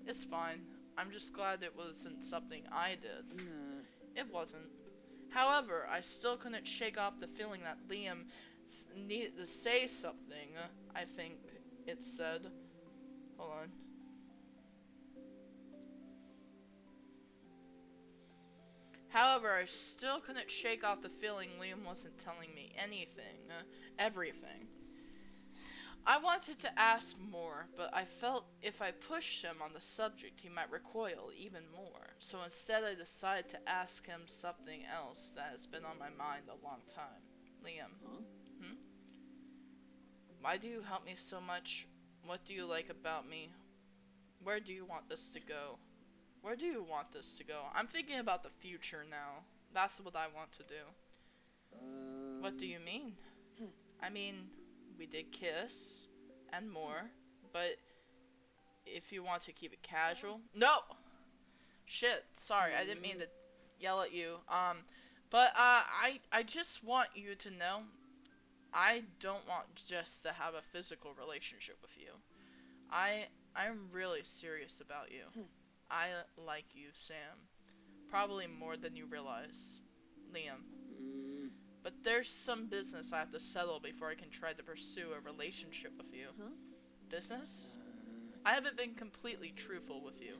Speaker 1: It's fine. I'm just glad it wasn't something I did. It wasn't. However, I still couldn't shake off the feeling that Liam needed to say something. I think it said. Hold on. However, I still couldn't shake off the feeling Liam wasn't telling me everything. I wanted to ask more, but I felt if I pushed him on the subject, he might recoil even more. So instead, I decided to ask him something else that has been on my mind a long time. Liam. Why do you help me so much? What do you like about me? Where do you want this to go? Where do you want this to go? I'm thinking about the future now. That's what I want to do. What do you mean? I mean, we did kiss and more, but if you want to keep it casual. No! Shit, sorry, I didn't mean to yell at you. But I just want you to know, I don't want just to have a physical relationship with you. I'm really serious about you. I like you, Sam. Probably more than you realize. Liam. But there's some business I have to settle before I can try to pursue a relationship with you. Business? I haven't been completely truthful with you.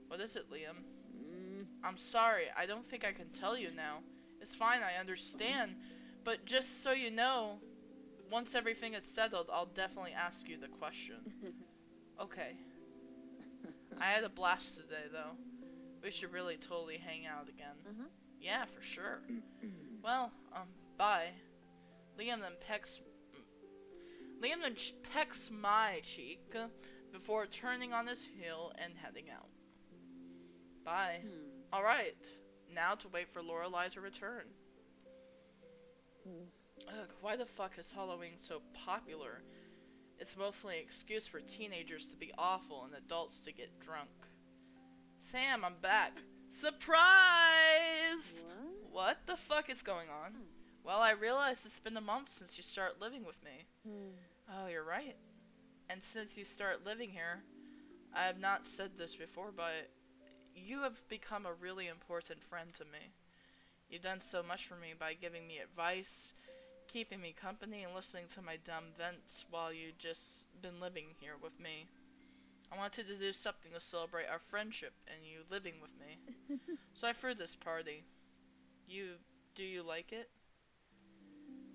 Speaker 1: What is it, Liam? I'm sorry, I don't think I can tell you now. It's fine, I understand. But just so you know, once everything is settled, I'll definitely ask you the question. Okay. I had a blast today, though. We should really totally hang out again. Yeah, for sure. Well, bye. Liam then pecks my cheek before turning on his heel and heading out. Bye. Alright, now to wait for Lorelei to return. Ugh, why the fuck is Halloween so popular? It's mostly an excuse for teenagers to be awful and adults to get drunk. Sam, I'm back. Surprise! What the fuck is going on? Well, I realize it's been a month since you started living with me. Oh, you're right. And since you started living here, I have not said this before, but you have become a really important friend to me. You've done so much for me by giving me advice, keeping me company, and listening to my dumb vents while you just been living here with me. I wanted to do something to celebrate our friendship and you living with me. So I threw this party. Do you like it?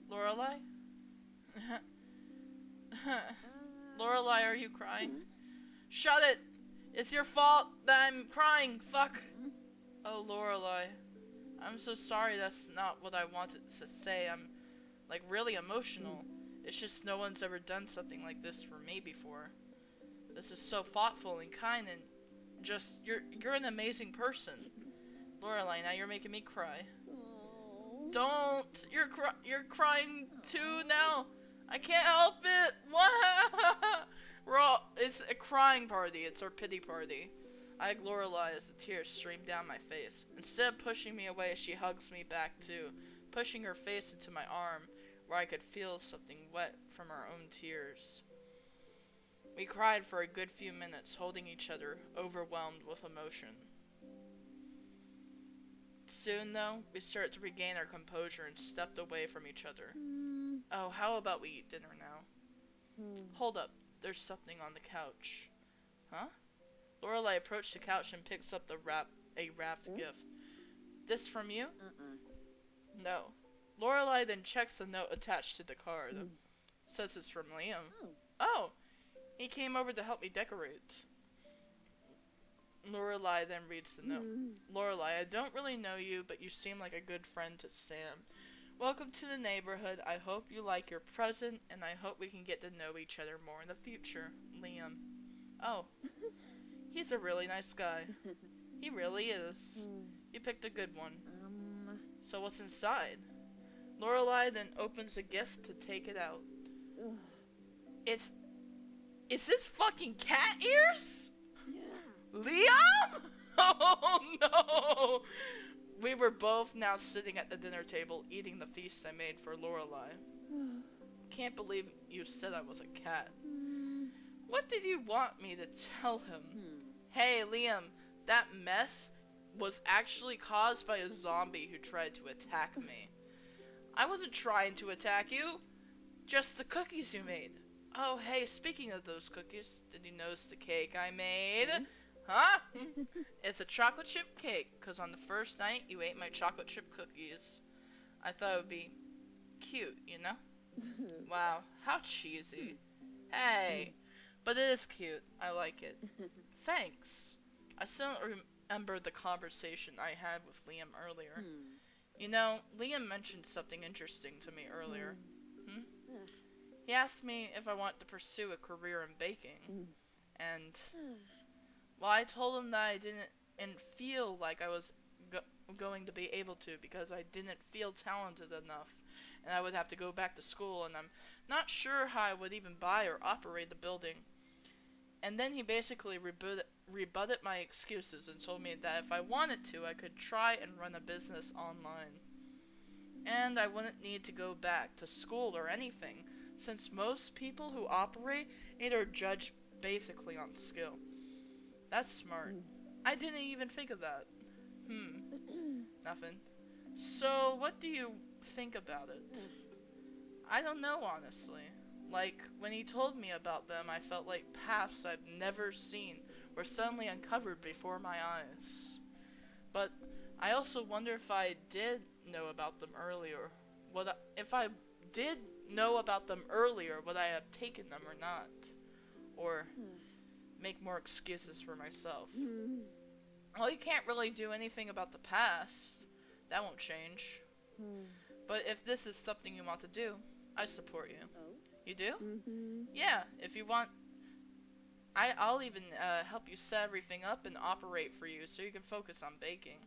Speaker 1: Lorelei? Lorelei, are you crying? Shut it! It's your fault that I'm crying, fuck! Oh, Lorelei. I'm so sorry, that's not what I wanted to say. I'm, like, really emotional. It's just no one's ever done something like this for me before. This is so thoughtful and kind and just, you're an amazing person. Lorelei, now you're making me cry. Don't! You're crying too now! I can't help it! What? It's a crying party. It's our pity party. I hug Lorelei as the tears stream down my face. Instead of pushing me away, she hugs me back too, pushing her face into my arm, where I could feel something wet from our own tears. We cried for a good few minutes, holding each other, overwhelmed with emotion. Soon, though, we started to regain our composure and stepped away from each other. Oh, how about we eat dinner now? Hold up, there's something on the couch. Huh? Lorelei approached the couch and picks up a wrapped gift. This from you? No. Lorelei then checks the note attached to the card. Says it's from Liam. Oh, he came over to help me decorate. Lorelei then reads the note. Lorelei, I don't really know you, but you seem like a good friend to Sam. Welcome to the neighborhood. I hope you like your present, and I hope we can get to know each other more in the future. Liam. Oh. He's a really nice guy. He really is. You picked a good one. So what's inside? Lorelei then opens the gift to take it out. Is this fucking cat ears? Liam? Oh no! We were both now sitting at the dinner table eating the feast I made for Lorelei. Can't believe you said I was a cat. What did you want me to tell him? Hey, Liam, that mess was actually caused by a zombie who tried to attack me. I wasn't trying to attack you. Just the cookies you made. Oh, hey, speaking of those cookies, did you notice the cake I made? Huh? It's a chocolate chip cake, because on the first night you ate my chocolate chip cookies. I thought it would be cute, you know? Wow, how cheesy. Hey, but it is cute. I like it. Thanks. I still don't remember the conversation I had with Liam earlier. You know, Liam mentioned something interesting to me earlier. He asked me if I want to pursue a career in baking. And, well, I told him that I didn't feel like I was going to be able to because I didn't feel talented enough. And I would have to go back to school, and I'm not sure how I would even buy or operate the building. And then he basically rebutted my excuses and told me that if I wanted to, I could try and run a business online. And I wouldn't need to go back to school or anything, since most people who operate it are judged basically on skill. That's smart. I didn't even think of that. Nothing. So, what do you think about it? I don't know, honestly. Like, when he told me about them, I felt like paths I've never seen were suddenly uncovered before my eyes. But I also wonder if I did know about them earlier. If I did know about them earlier, would I have taken them or not? Or make more excuses for myself? Well, you can't really do anything about the past. That won't change. But if this is something you want to do, I support you. You do? Yeah, if you want, I'll even help you set everything up and operate for you so you can focus on baking.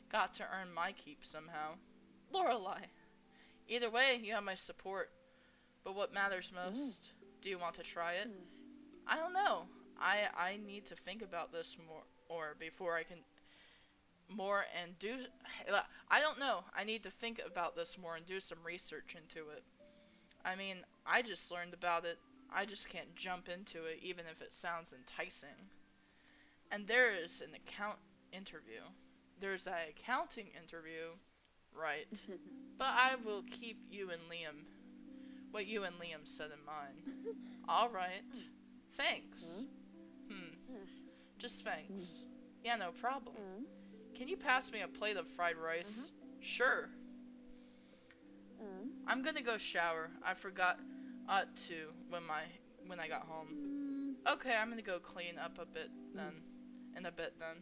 Speaker 1: Got to earn my keep somehow. Lorelei. Either way, you have my support. But what matters most? Do you want to try it? I don't know. I need to think about this more, or before I can I don't know. I need to think about this more and do some research into it. I mean, I just learned about it. I just can't jump into it, even if it sounds enticing. And there is an interview. There's an accounting interview, right? But I will keep what you and Liam said in mind. All right. Thanks. Just thanks. Yeah, no problem. Can you pass me a plate of fried rice? Sure. I'm gonna go shower. I forgot to when I got home. Okay, I'm gonna go clean up in a bit then.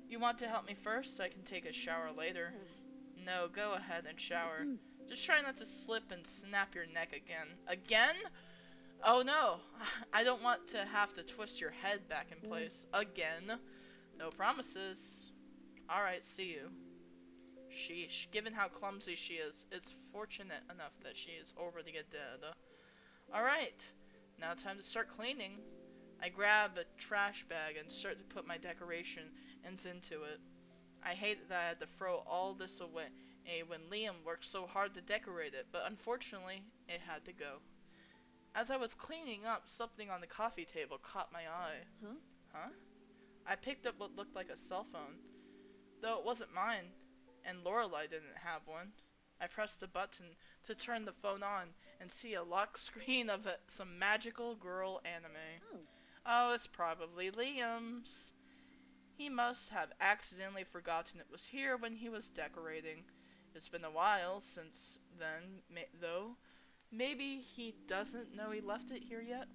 Speaker 1: You want to help me first? I can take a shower later. No, go ahead and shower. Just try not to slip and snap your neck again. Again? Oh no, I don't want to have to twist your head back in place. Again. No promises. Alright, see you. Sheesh, given how clumsy she is, it's fortunate enough that she is already dead. Alright, now time to start cleaning. I grab a trash bag and start to put my decorations into it. I hate that I had to throw all this away when Liam worked so hard to decorate it, but unfortunately, it had to go. As I was cleaning up, something on the coffee table caught my eye. Huh? I picked up what looked like a cell phone, though it wasn't mine, and Lorelei didn't have one. I pressed the button to turn the phone on and see a lock screen of some magical girl anime. Oh, it's probably Liam's. He must have accidentally forgotten it was here when he was decorating. It's been a while since then, though. Maybe he doesn't know he left it here yet?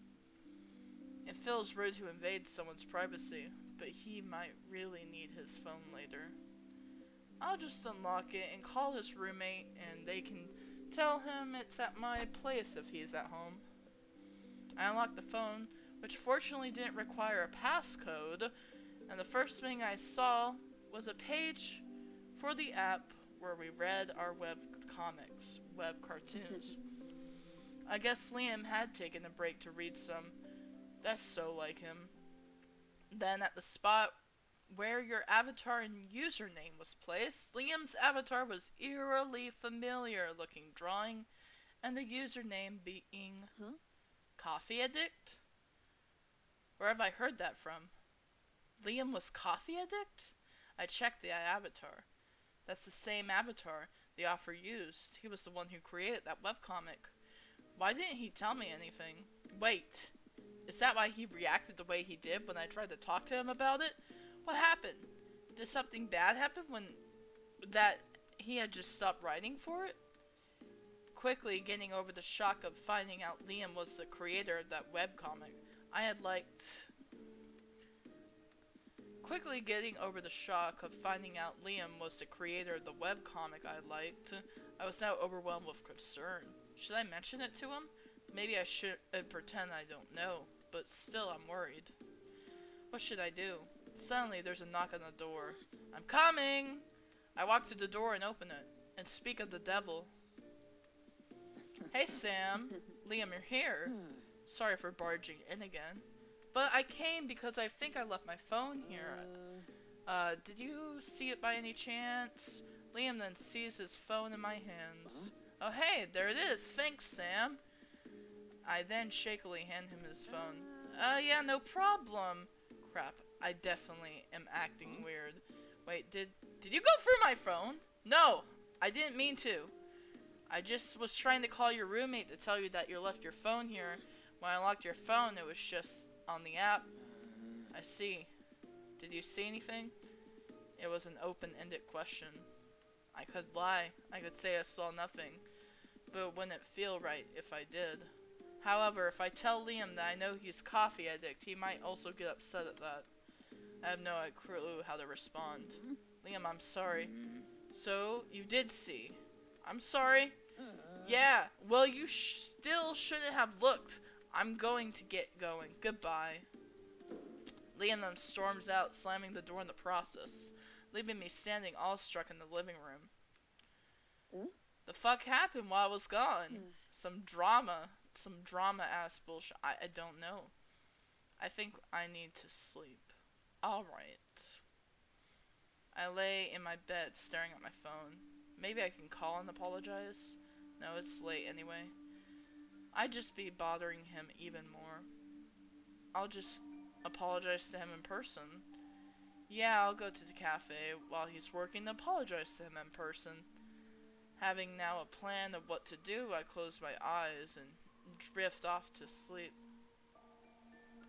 Speaker 1: It feels rude to invade someone's privacy, but he might really need his phone later. I'll just unlock it and call his roommate, and they can tell him it's at my place if he's at home. I unlocked the phone, which fortunately didn't require a passcode, and the first thing I saw was a page for the app where we read our web cartoons. I guess Liam had taken a break to read some. That's so like him. Then at the spot where your avatar and username was placed, Liam's avatar was eerily familiar looking drawing, and the username being Coffee Addict? Where have I heard that from? Liam was Coffee Addict? I checked the avatar. That's the same avatar the author used. He was the one who created that webcomic. Why didn't he tell me anything? Wait, is that why he reacted the way he did when I tried to talk to him about it? What happened? Did something bad happen that he had just stopped writing for it? Quickly getting over the shock of finding out Liam was the creator of that webcomic, I liked, I was now overwhelmed with concern. Should I mention it to him? Maybe I should pretend I don't know, but still I'm worried. What should I do? Suddenly there's a knock on the door. I'm coming! I walk to the door and open it, and speak of the devil. Hey Sam, Liam, you're here. Sorry for barging in again. But I came because I think I left my phone here. Did you see it by any chance? Liam then sees his phone in my hands. Oh hey, there it is. Thanks, Sam. I then shakily hand him his phone. Yeah, no problem. Crap, I definitely am acting weird. Wait, did you go through my phone? No, I didn't mean to. I just was trying to call your roommate to tell you that you left your phone here. When I locked your phone, it was just on the app. I see. Did you see anything? It was an open-ended question. I could lie. I could say I saw nothing. But it wouldn't feel right if I did. However, if I tell Liam that I know he's coffee addict, he might also get upset at that. I have no clue how to respond. Liam, I'm sorry. So, you did see. I'm sorry. Yeah, well, you still shouldn't have looked. I'm going to get going. Goodbye. Liam then storms out, slamming the door in the process, leaving me standing awestruck in the living room. The fuck happened while I was gone? Some drama-ass bullshit. I don't know. I think I need to sleep. Alright. I lay in my bed staring at my phone. Maybe I can call and apologize? No, it's late anyway. I'd just be bothering him even more. I'll just apologize to him in person. Yeah, I'll go to the cafe while he's working to apologize to him in person. Having now a plan of what to do, I close my eyes and drift off to sleep.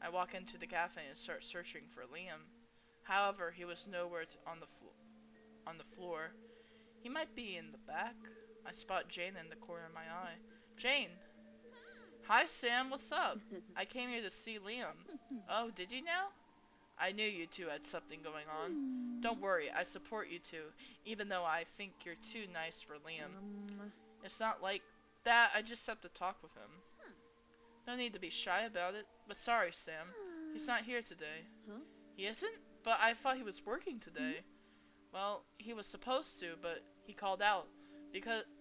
Speaker 1: I walk into the cafe and start searching for Liam. However, he was nowhere on the floor. He might be in the back. I spot Jane in the corner of my eye. Jane! Hi, Sam, what's up? I came here to see Liam. Oh, did you now? I knew you two had something going on. Don't worry, I support you two, even though I think you're too nice for Liam. It's not like that, I just have to talk with him. No need to be shy about it, but sorry, Sam. He's not here today. He isn't? But I thought he was working today. Well, he was supposed to, but he called out.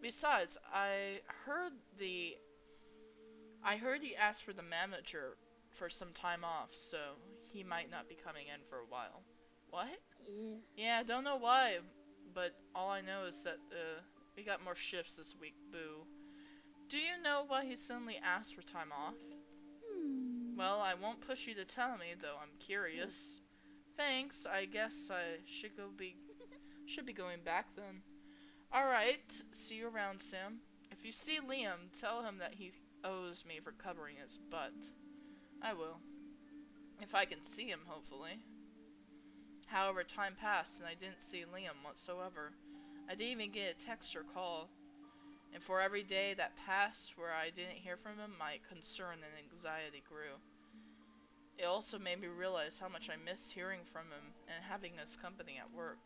Speaker 1: Besides, I heard he asked for the manager for some time off, so he might not be coming in for a while. What? Yeah, I don't know why, but all I know is that we got more shifts this week, boo. Do you know why he suddenly asked for time off? Well, I won't push you to tell me, though I'm curious. Thanks, I guess I should be going back then. Alright, see you around, Sam. If you see Liam, tell him that he owes me for covering his butt. I will. If I can see him, hopefully. However, time passed and I didn't see Liam whatsoever. I didn't even get a text or call. And for every day that passed where I didn't hear from him, my concern and anxiety grew. It also made me realize how much I missed hearing from him and having his company at work.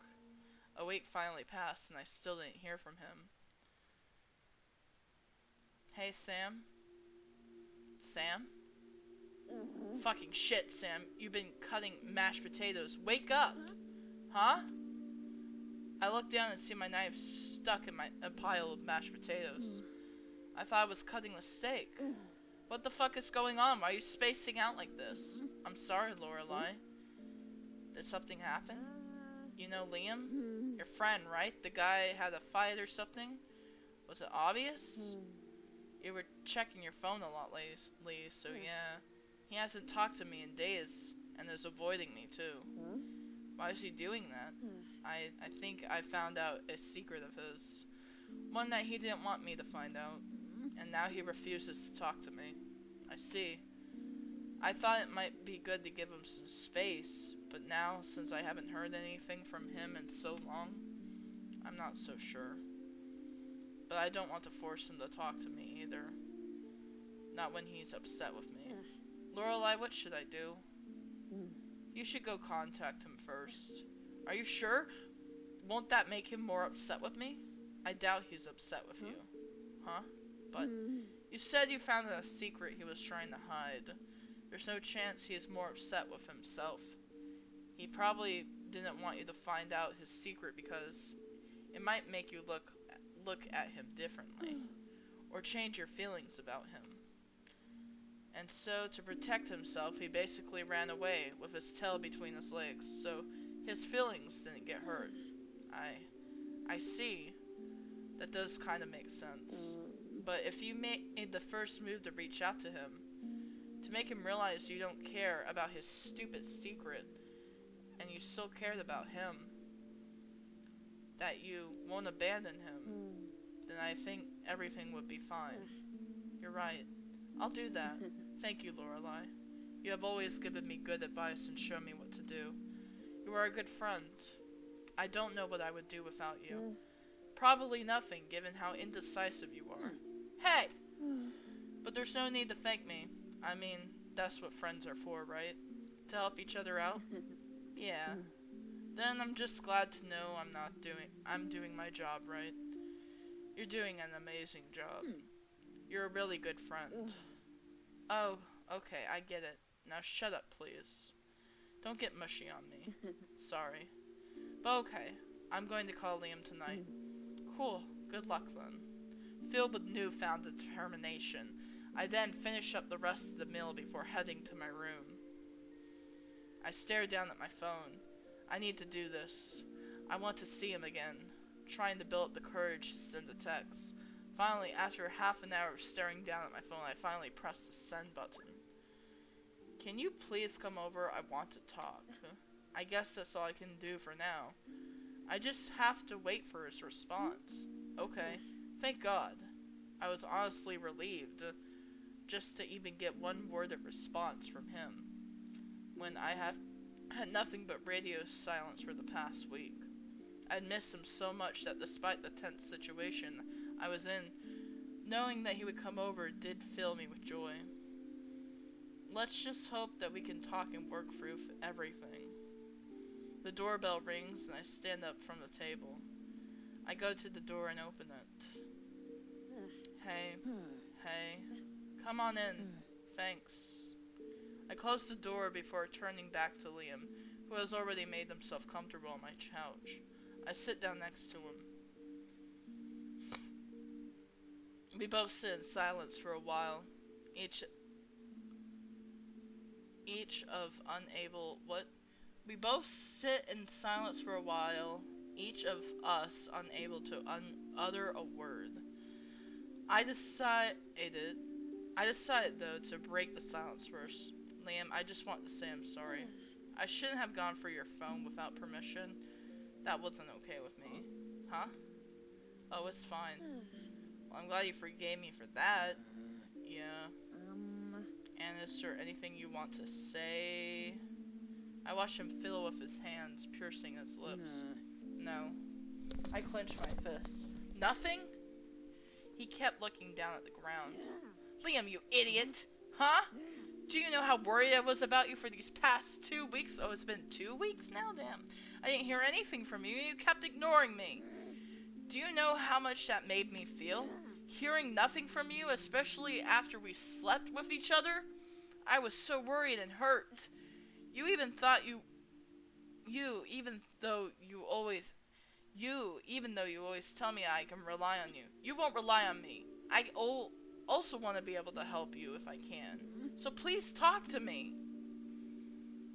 Speaker 1: A week finally passed and I still didn't hear from him. Hey, Sam? Sam? Fucking shit, Sam. You've been cutting mashed potatoes. Wake up! Huh? I look down and see my knife stuck in a pile of mashed potatoes. I thought I was cutting a steak. What the fuck is going on? Why are you spacing out like this? I'm sorry, Lorelai. Did something happen? You know Liam? Your friend, right? The guy had a fight or something? Was it obvious? You were checking your phone a lot lately, so yeah. He hasn't talked to me in days, and is avoiding me too. Why is he doing that? I think I found out a secret of his. One that he didn't want me to find out. And now he refuses to talk to me. I see. I thought it might be good to give him some space, but now, since I haven't heard anything from him in so long, I'm not so sure. But I don't want to force him to talk to me either. Not when he's upset with me. Lorelai, what should I do? You should go contact him first. Are you sure? Won't that make him more upset with me? I doubt he's upset with you. Huh? But you said you found a secret he was trying to hide. There's no chance he is more upset with himself. He probably didn't want you to find out his secret because it might make you look at him differently, or change your feelings about him. And so, to protect himself, he basically ran away with his tail between his legs, so his feelings didn't get hurt. I I see. That does kind of make sense. But if you made the first move to reach out to him, to make him realize you don't care about his stupid secret, and you still cared about him, that you won't abandon him, then I think everything would be fine. You're right. I'll do that. Thank you, Lorelei. You have always given me good advice and shown me what to do. You are a good friend. I don't know what I would do without you. Probably nothing, given how indecisive you are. Hey! But there's no need to thank me. I mean, that's what friends are for, right? To help each other out? Yeah. Then I'm just glad to know I'm doing my job right. You're doing an amazing job. You're a really good friend. Oh, okay, I get it. Now shut up, please. Don't get mushy on me. Sorry. But okay, I'm going to call Liam tonight. Cool, good luck then. Filled with newfound determination, I then finish up the rest of the meal before heading to my room. I stare down at my phone. I need to do this. I want to see him again, trying to build up the courage to send a text. Finally, after half an hour of staring down at my phone, I finally press the send button. Can you please come over? I want to talk. I guess that's all I can do for now. I just have to wait for his response. Okay, thank God. I was honestly relieved just to even get one word of response from him when I have had nothing but radio silence for the past week. I'd missed him so much that despite the tense situation I was in, knowing that he would come over did fill me with joy. Let's just hope that we can talk and work through everything. The doorbell rings and I stand up from the table. I go to the door and open it. Hey, come on in. Thanks. I close the door before turning back to Liam, who has already made himself comfortable on my couch. I sit down next to him. We both sit in silence for a while, each of unable We both sit in silence for a while, each of us unable to utter a word. I decided though to break the silence first. Liam, I just want to say I'm sorry. I shouldn't have gone for your phone without permission. That wasn't okay with me. Huh? Oh, it's fine. Well, I'm glad you forgave me for that. Yeah. And is there anything you want to say? I watched him fiddle with his hands, piercing his lips. No. I clenched my fist. Nothing? He kept looking down at the ground. Liam, you idiot! Huh? Do you know how worried I was about you for these past 2 weeks? Oh, it's been 2 weeks now? Damn. I didn't hear anything from you. You kept ignoring me. Do you know how much that made me feel? Hearing nothing from you, especially after we slept with each other? I was so worried and hurt. Even though you always tell me I can rely on you. You won't rely on me. I also want to be able to help you if I can. So please talk to me.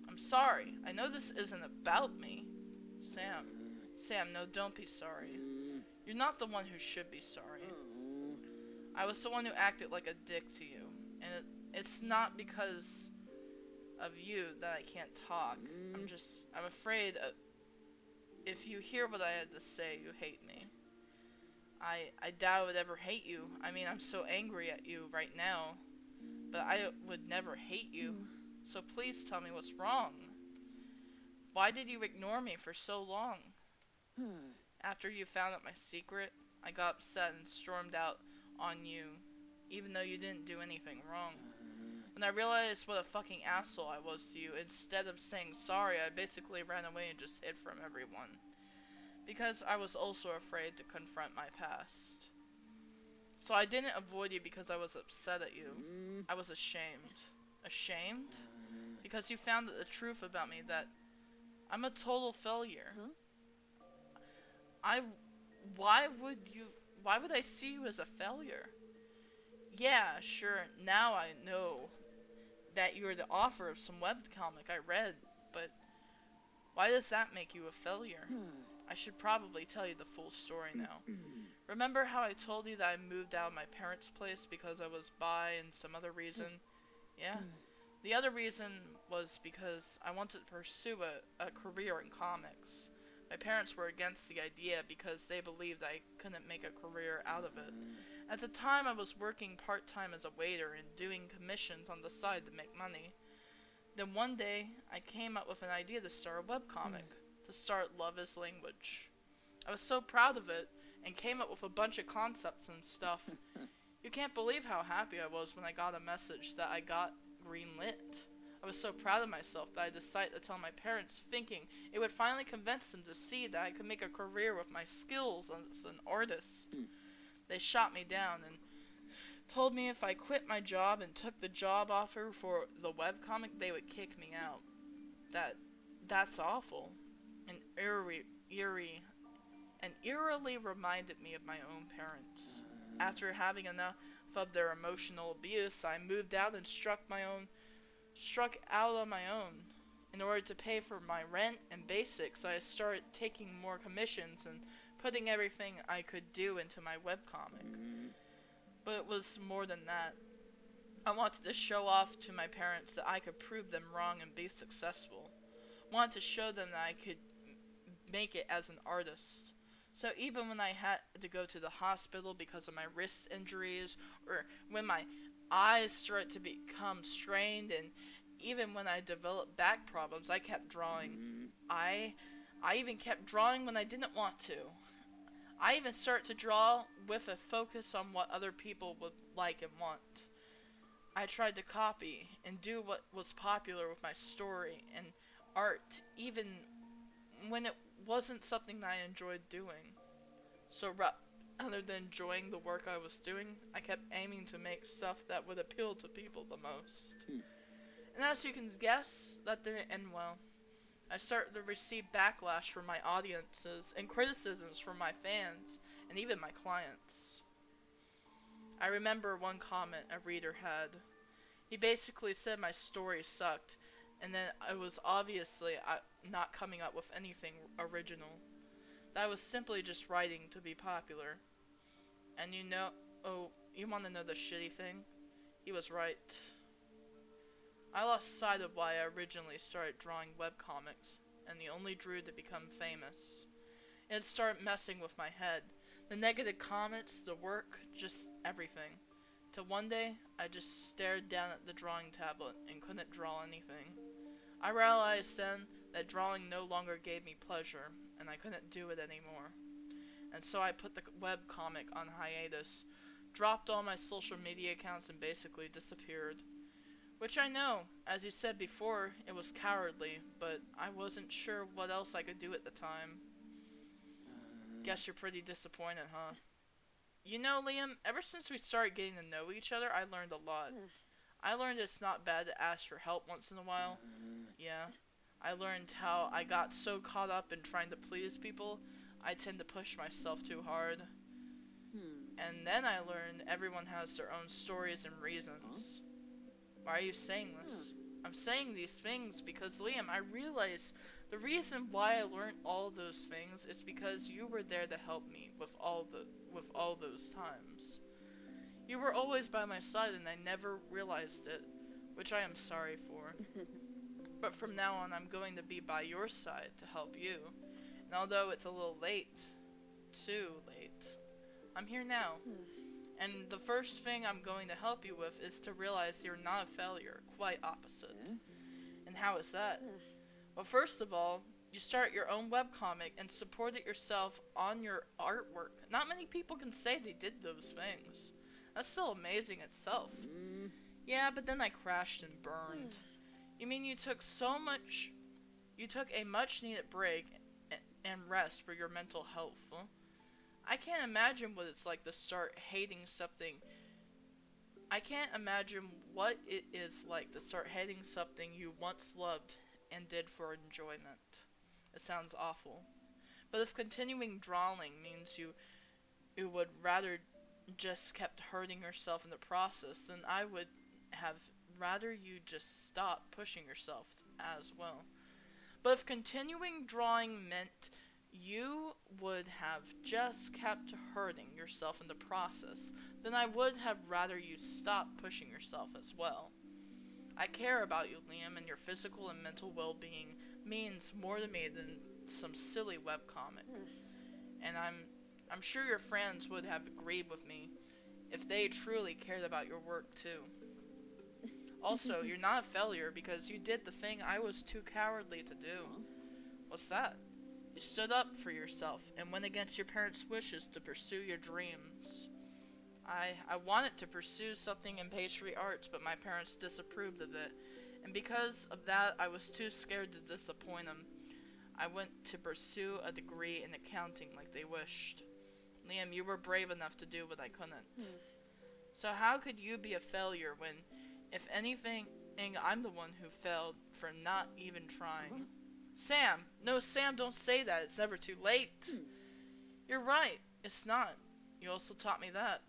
Speaker 1: I'm sorry. I know this isn't about me. Sam, no, don't be sorry. You're not the one who should be sorry. I was the one who acted like a dick to you. And it's not because of you that I can't talk. I'm afraid if you hear what I had to say, you hate me. I doubt I would ever hate you. I mean, I'm so angry at you right now, but I would never hate you. So please tell me what's wrong. Why did you ignore me for so long? After you found out my secret, I got upset and stormed out on you, even though you didn't do anything wrong. When I realized what a fucking asshole I was to you, instead of saying sorry, I basically ran away and just hid from everyone. Because I was also afraid to confront my past. So I didn't avoid you because I was upset at you. I was ashamed. Ashamed? Because you found out the truth about me, that I'm a total failure. Why would I see you as a failure? Yeah, sure, now I know that you're the author of some webcomic I read, but why does that make you a failure? I should probably tell you the full story now. Remember how I told you that I moved out of my parents' place because I was bi and some other reason? Yeah. The other reason was because I wanted to pursue a career in comics. My parents were against the idea because they believed I couldn't make a career out of it. At the time, I was working part-time as a waiter and doing commissions on the side to make money. Then one day, I came up with an idea to start a webcomic, to start Love is Language. I was so proud of it, and came up with a bunch of concepts and stuff. You can't believe how happy I was when I got a message that I got greenlit. I was so proud of myself that I decided to tell my parents, thinking it would finally convince them to see that I could make a career with my skills as an artist. They shot me down and told me if I quit my job and took the job offer for the webcomic, they would kick me out. That's awful. And eerily reminded me of my own parents. After having enough of their emotional abuse, I moved out and struck out on my own. In order to pay for my rent and basics, I started taking more commissions and putting everything I could do into my webcomic. But it was more than that. I wanted to show off to my parents that I could prove them wrong and be successful. I wanted to show them that I could make it as an artist. So even when I had to go to the hospital because of my wrist injuries, or when my eyes started to become strained, and even when I developed back problems, I kept drawing. I even kept drawing when I didn't want to. I even started to draw with a focus on what other people would like and want. I tried to copy and do what was popular with my story and art, even when it wasn't something that I enjoyed doing. So rather than enjoying the work I was doing, I kept aiming to make stuff that would appeal to people the most. And as you can guess, that didn't end well. I started to receive backlash from my audiences and criticisms from my fans and even my clients. I remember one comment a reader had. He basically said my story sucked, and then I was obviously not coming up with anything original. That I was simply just writing to be popular. And you want to know the shitty thing? He was right. I lost sight of why I originally started drawing webcomics, and the only drew to become famous. It started messing with my head. The negative comments, the work, just everything. Till one day, I just stared down at the drawing tablet and couldn't draw anything. I realized then that drawing no longer gave me pleasure, and I couldn't do it anymore. And so I put the webcomic on hiatus, dropped all my social media accounts, and basically disappeared. Which I know, as you said before, it was cowardly, but I wasn't sure what else I could do at the time. Guess you're pretty disappointed, huh? You know, Liam, ever since we started getting to know each other, I learned a lot. I learned it's not bad to ask for help once in a while. Yeah. I learned how I got so caught up in trying to please people, I tend to push myself too hard. And then I learned everyone has their own stories and reasons. Why are you saying this? I'm saying these things because, Liam, I realize the reason why I learned all those things is because you were there to help me with all those times. You were always by my side and I never realized it, which I am sorry for. But from now on, I'm going to be by your side to help you. And although it's a little late, too late, I'm here now. And the first thing I'm going to help you with is to realize you're not a failure, quite opposite. And how is that? Well, first of all, you start your own webcomic and support it yourself on your artwork. Not many people can say they did those things. That's still amazing itself. Yeah, but then I crashed and burned. You mean you took a much needed break and rest for your mental health, huh? I can't imagine what it's like to start hating something. I can't imagine what it is like to start hating something you once loved and did for enjoyment. It sounds awful. But if continuing drawing means you would rather just kept hurting yourself in the process, then I would have rather you just stop pushing yourself as well. But if continuing drawing meant you would have just kept hurting yourself in the process, then I would have rather you stop pushing yourself as well. I care about you, Liam, and your physical and mental well-being means more to me than some silly webcomic. And I'm sure your friends would have agreed with me if they truly cared about your work too. Also, you're not a failure because you did the thing I was too cowardly to do. What's that? You stood up for yourself and went against your parents' wishes to pursue your dreams. I wanted to pursue something in pastry arts, but my parents disapproved of it, and because of that, I was too scared to disappoint them. I went to pursue a degree in accounting like they wished. Liam, you were brave enough to do what I couldn't. So how could you be a failure when, if anything, I'm the one who failed for not even trying? Sam! No, Sam, don't say that. It's never too late. You're right. It's not. You also taught me that.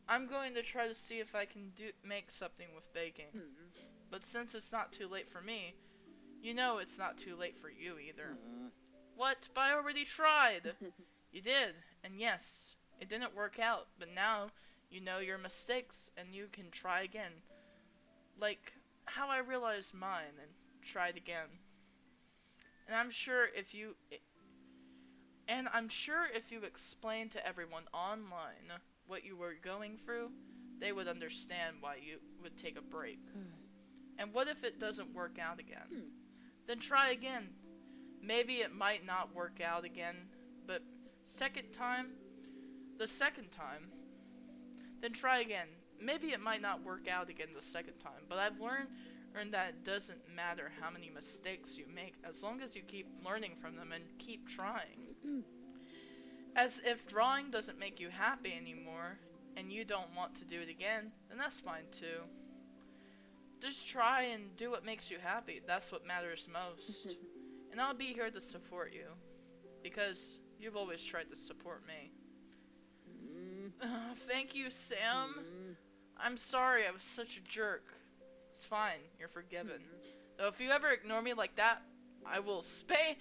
Speaker 1: I'm going to try to see if I can make something with baking. But since it's not too late for me, you know it's not too late for you either. What? But I already tried. You did. And yes, it didn't work out. But now you know your mistakes and you can try again. Like how I realized mine and tried again. And I'm sure if you explained to everyone online what you were going through, they would understand why you would take a break. And what if it doesn't work out again? Then try again. Maybe it might not work out again, but the second time, then try again. Maybe it might not work out again the second time, but I've learned that it doesn't matter how many mistakes you make, as long as you keep learning from them and keep trying. As if drawing doesn't make you happy anymore, and you don't want to do it again, then that's fine too. Just try and do what makes you happy. That's what matters most. And I'll be here to support you, because you've always tried to support me. Thank you, Sam. I'm sorry I was such a jerk. It's fine, you're forgiven. Though if you ever ignore me like that, I will spank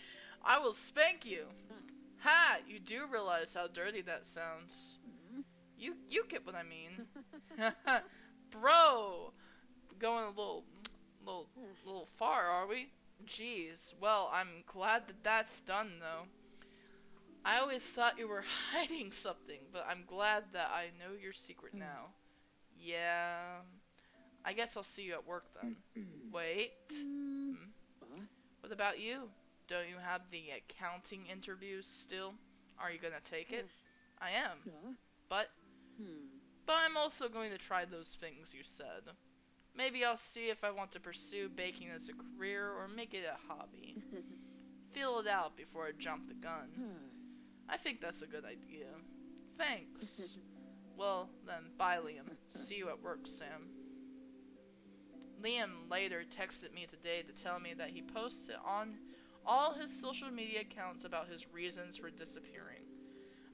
Speaker 1: you. Ha! You do realize how dirty that sounds. You get what I mean. Bro! Going a little far, are we? Jeez. Well, I'm glad that that's done, though. I always thought you were hiding something, but I'm glad that I know your secret now. Yeah. I guess I'll see you at work then. Wait. What about you? Don't you have the accounting interviews still? Are you gonna take it? I am. But I'm also going to try those things you said. Maybe I'll see if I want to pursue baking as a career or make it a hobby. Feel it out before I jump the gun. I think that's a good idea. Thanks. Well, then, bye, Liam. See you at work, Sam. Liam later texted me today to tell me that he posted on all his social media accounts about his reasons for disappearing.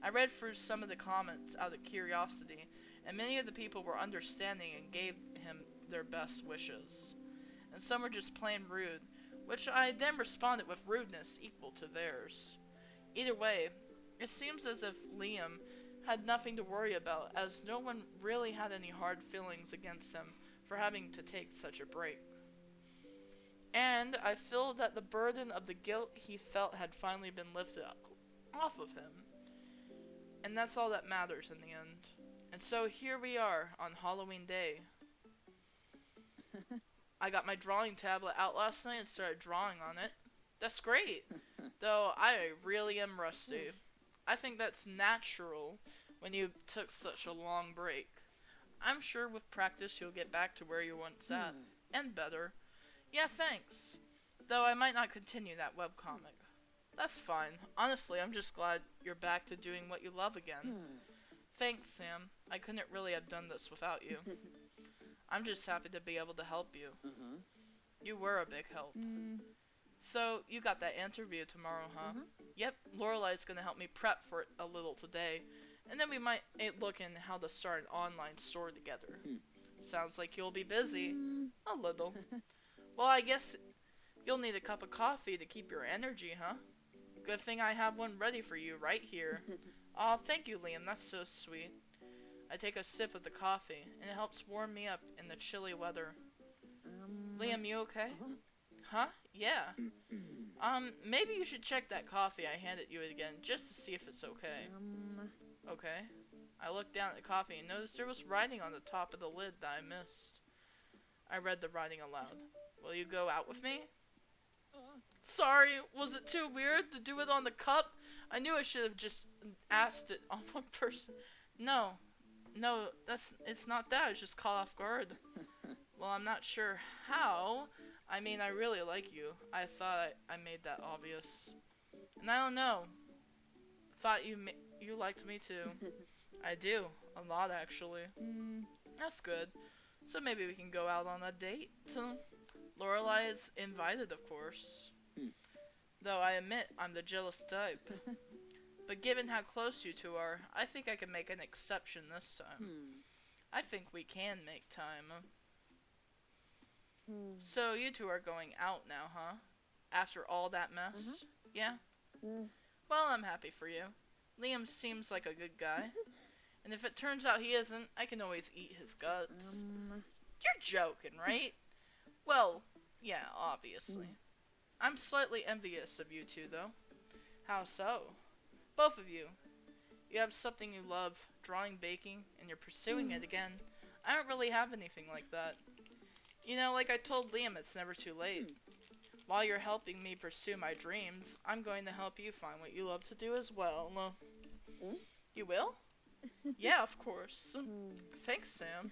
Speaker 1: I read through some of the comments out of curiosity, and many of the people were understanding and gave him their best wishes. And some were just plain rude, which I then responded with rudeness equal to theirs. Either way, it seems as if Liam had nothing to worry about, as no one really had any hard feelings against him for having to take such a break. And I feel that the burden of the guilt he felt had finally been lifted off of him. And that's all that matters in the end. And so here we are on Halloween Day. I got my drawing tablet out last night and started drawing on it. That's great. Though I really am rusty. I think that's natural when you took such a long break. I'm sure with practice you'll get back to where you once at. And better. Yeah, thanks. Though I might not continue that webcomic. That's fine. Honestly, I'm just glad you're back to doing what you love again. Thanks, Sam. I couldn't really have done this without you. I'm just happy to be able to help you. You were a big help. So, you got that interview tomorrow, huh? Yep, Lorelai's gonna help me prep for it a little today. And then we might look in how to start an online store together. Sounds like you'll be busy. A little. Well, I guess you'll need a cup of coffee to keep your energy, huh? Good thing I have one ready for you right here. Aw, thank you, Liam. That's so sweet. I take a sip of the coffee, and it helps warm me up in the chilly weather. Liam, you okay? Huh? Yeah. Maybe you should check that coffee I handed you again, just to see if it's okay. Okay. I looked down at the coffee and noticed there was writing on the top of the lid that I missed. I read the writing aloud. Will you go out with me? Sorry, was it too weird to do it on the cup? I knew I should have just asked it on one person. No, it's not that. I was just caught off guard. Well, I'm not sure how. I mean, I really like you. I thought I made that obvious. And I don't know. Thought you liked me too. I do. A lot, actually. That's good. So maybe we can go out on a date. Lorelai is invited, of course. Though I admit I'm the jealous type. But given how close you two are, I think I can make an exception this time. I think we can make time. So you two are going out now, huh? After all that mess? Yeah? Well, I'm happy for you. Liam seems like a good guy. And if it turns out he isn't, I can always eat his guts. You're joking, right? Well, yeah, obviously. I'm slightly envious of you two, though. How so? Both of you. You have something you love, drawing, baking, and you're pursuing it again. I don't really have anything like that. You know, like I told Liam, it's never too late. While you're helping me pursue my dreams, I'm going to help you find what you love to do as well. You will? Yeah, of course. Thanks, Sam.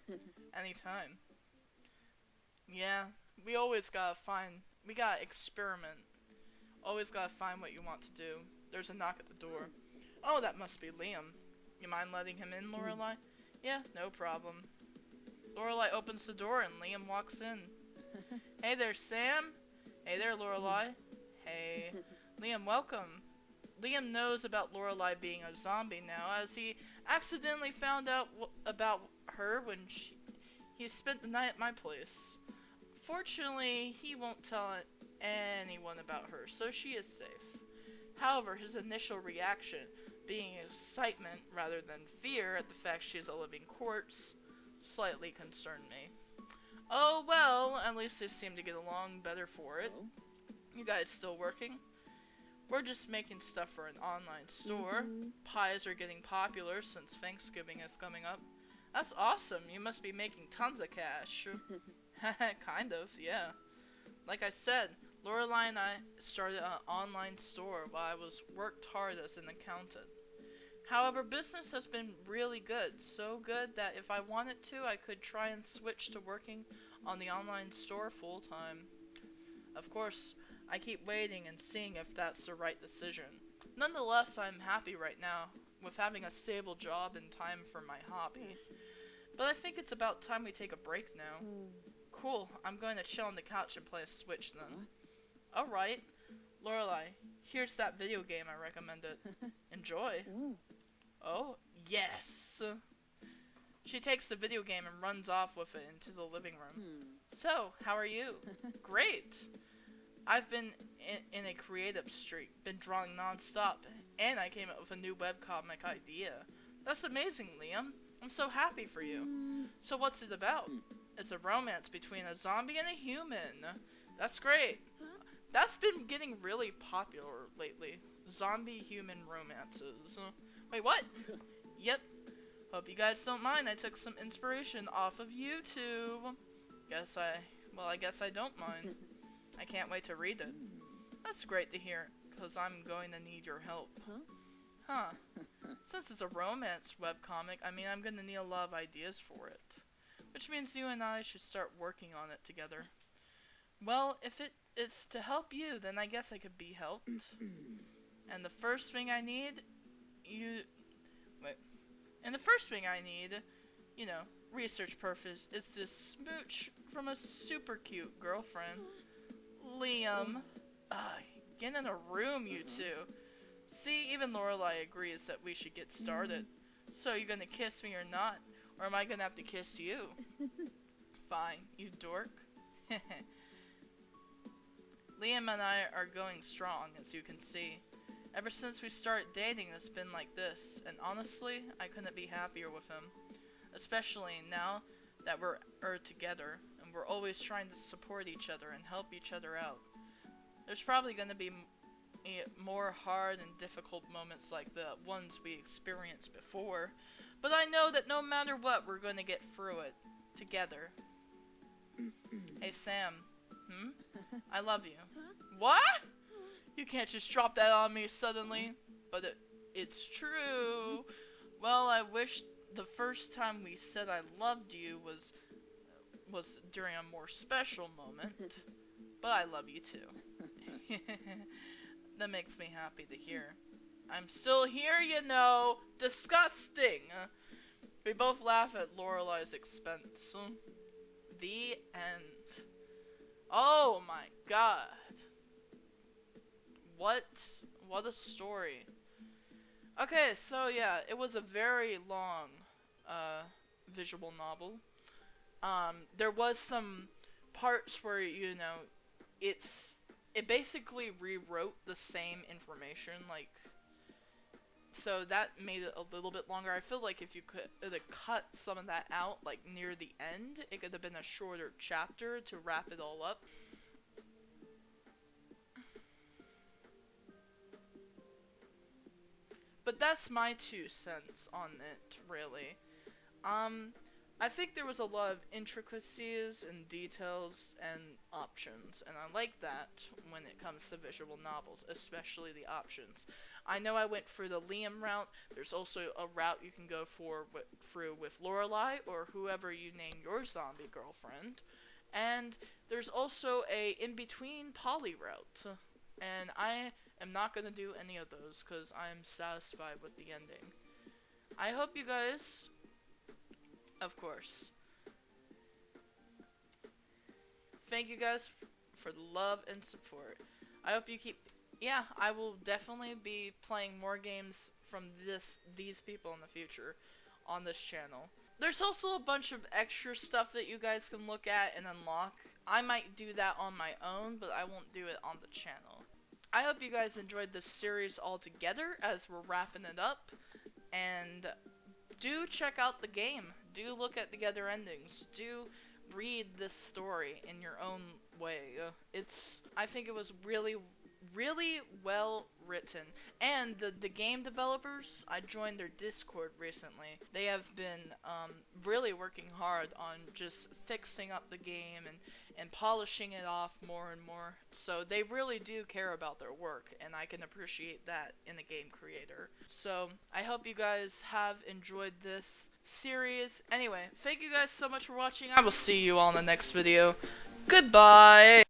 Speaker 1: Anytime. Yeah, we gotta experiment. Always gotta find what you want to do. There's a knock at the door. Oh, that must be Liam. You mind letting him in, Lorelai? Yeah, no problem. Lorelai opens the door and Liam walks in. Hey there, Sam. Hey there, Lorelai. Hey. Liam, welcome. Liam knows about Lorelai being a zombie now, as he accidentally found out about her when he spent the night at my place. Fortunately, he won't tell anyone about her, so she is safe. However, his initial reaction, being excitement rather than fear at the fact she is a living corpse, slightly concerned me. Oh well, at least they seem to get along better for it. You guys still working? We're just making stuff for an online store. Pies are getting popular since Thanksgiving is coming up. That's awesome. You must be making tons of cash. Kind of, yeah. Like I said, Lorelai and I started an online store while I worked hard as an accountant. However, business has been really good. So good that if I wanted to, I could try and switch to working on the online store full time. Of course, I keep waiting and seeing if that's the right decision. Nonetheless, I'm happy right now with having a stable job and time for my hobby. But I think it's about time we take a break now. Cool, I'm going to chill on the couch and play a Switch then. Alright. Lorelai, here's that video game I recommended. Enjoy. Oh, yes! She takes the video game and runs off with it into the living room. So, how are you? Great! I've been in a creative streak, been drawing non-stop, and I came up with a new webcomic idea. That's amazing, Liam. I'm so happy for you. So what's it about? It's a romance between a zombie and a human. That's great. That's been getting really popular lately. Zombie-human romances. Wait, what? Yep. Hope you guys don't mind. I took some inspiration off of YouTube. I guess I don't mind. I can't wait to read it. That's great to hear, because I'm going to need your help. Huh. Since it's a romance webcomic, I'm going to need a lot of ideas for it. Which means you and I should start working on it together. Well, if it is to help you, then I guess I could be helped. And the first thing I need, research purpose, is to smooch from a super cute girlfriend. Liam. Get in a room, you two. See, even Lorelai agrees that we should get started. So, you gonna kiss me or not? Or am I gonna have to kiss you? Fine, you dork. Liam and I are going strong, as you can see. Ever since we started dating, it's been like this, and honestly, I couldn't be happier with him. Especially now that we're together, and we're always trying to support each other and help each other out. There's probably going to be more hard and difficult moments like the ones we experienced before, but I know that no matter what, we're going to get through it together. Hey Sam, I love you. What? You can't just drop that on me suddenly, but it's true. Well, I wish the first time we said I loved you was during a more special moment, but I love you too. That makes me happy to hear. I'm still here, you know. Disgusting. We both laugh at Lorelai's expense. The end. Oh my god. What a story. Okay, so yeah, it was a very long visual novel. There was some parts where, you know, it basically rewrote the same information, like, so that made it a little bit longer. I feel like if you could have cut some of that out, like, near the end, it could have been a shorter chapter to wrap it all up. But that's my 2 cents on it, really. I think there was a lot of intricacies and details and options, and I like that when it comes to visual novels, especially the options. I know I went through the Liam route. There's also a route you can go through with Lorelai, or whoever you name your zombie girlfriend. And there's also a in-between Polly route. And I am not going to do any of those, because I'm satisfied with the ending. I hope you guys... Of course. Thank you guys for the love and support. I hope you keep... Yeah, I will definitely be playing more games from these people in the future on this channel. There's also a bunch of extra stuff that you guys can look at and unlock. I might do that on my own, but I won't do it on the channel. I hope you guys enjoyed this series altogether as we're wrapping it up. And... do check out the game. Do look at the other endings. Do read this story in your own way. I think it was really, really well written. And the game developers, I joined their Discord recently. They have been really working hard on just fixing up the game and polishing it off more and more. So they really do care about their work, and I can appreciate that in a game creator. So I hope you guys have enjoyed this series. Anyway, thank you guys so much for watching. I will see you all in the next video. Goodbye!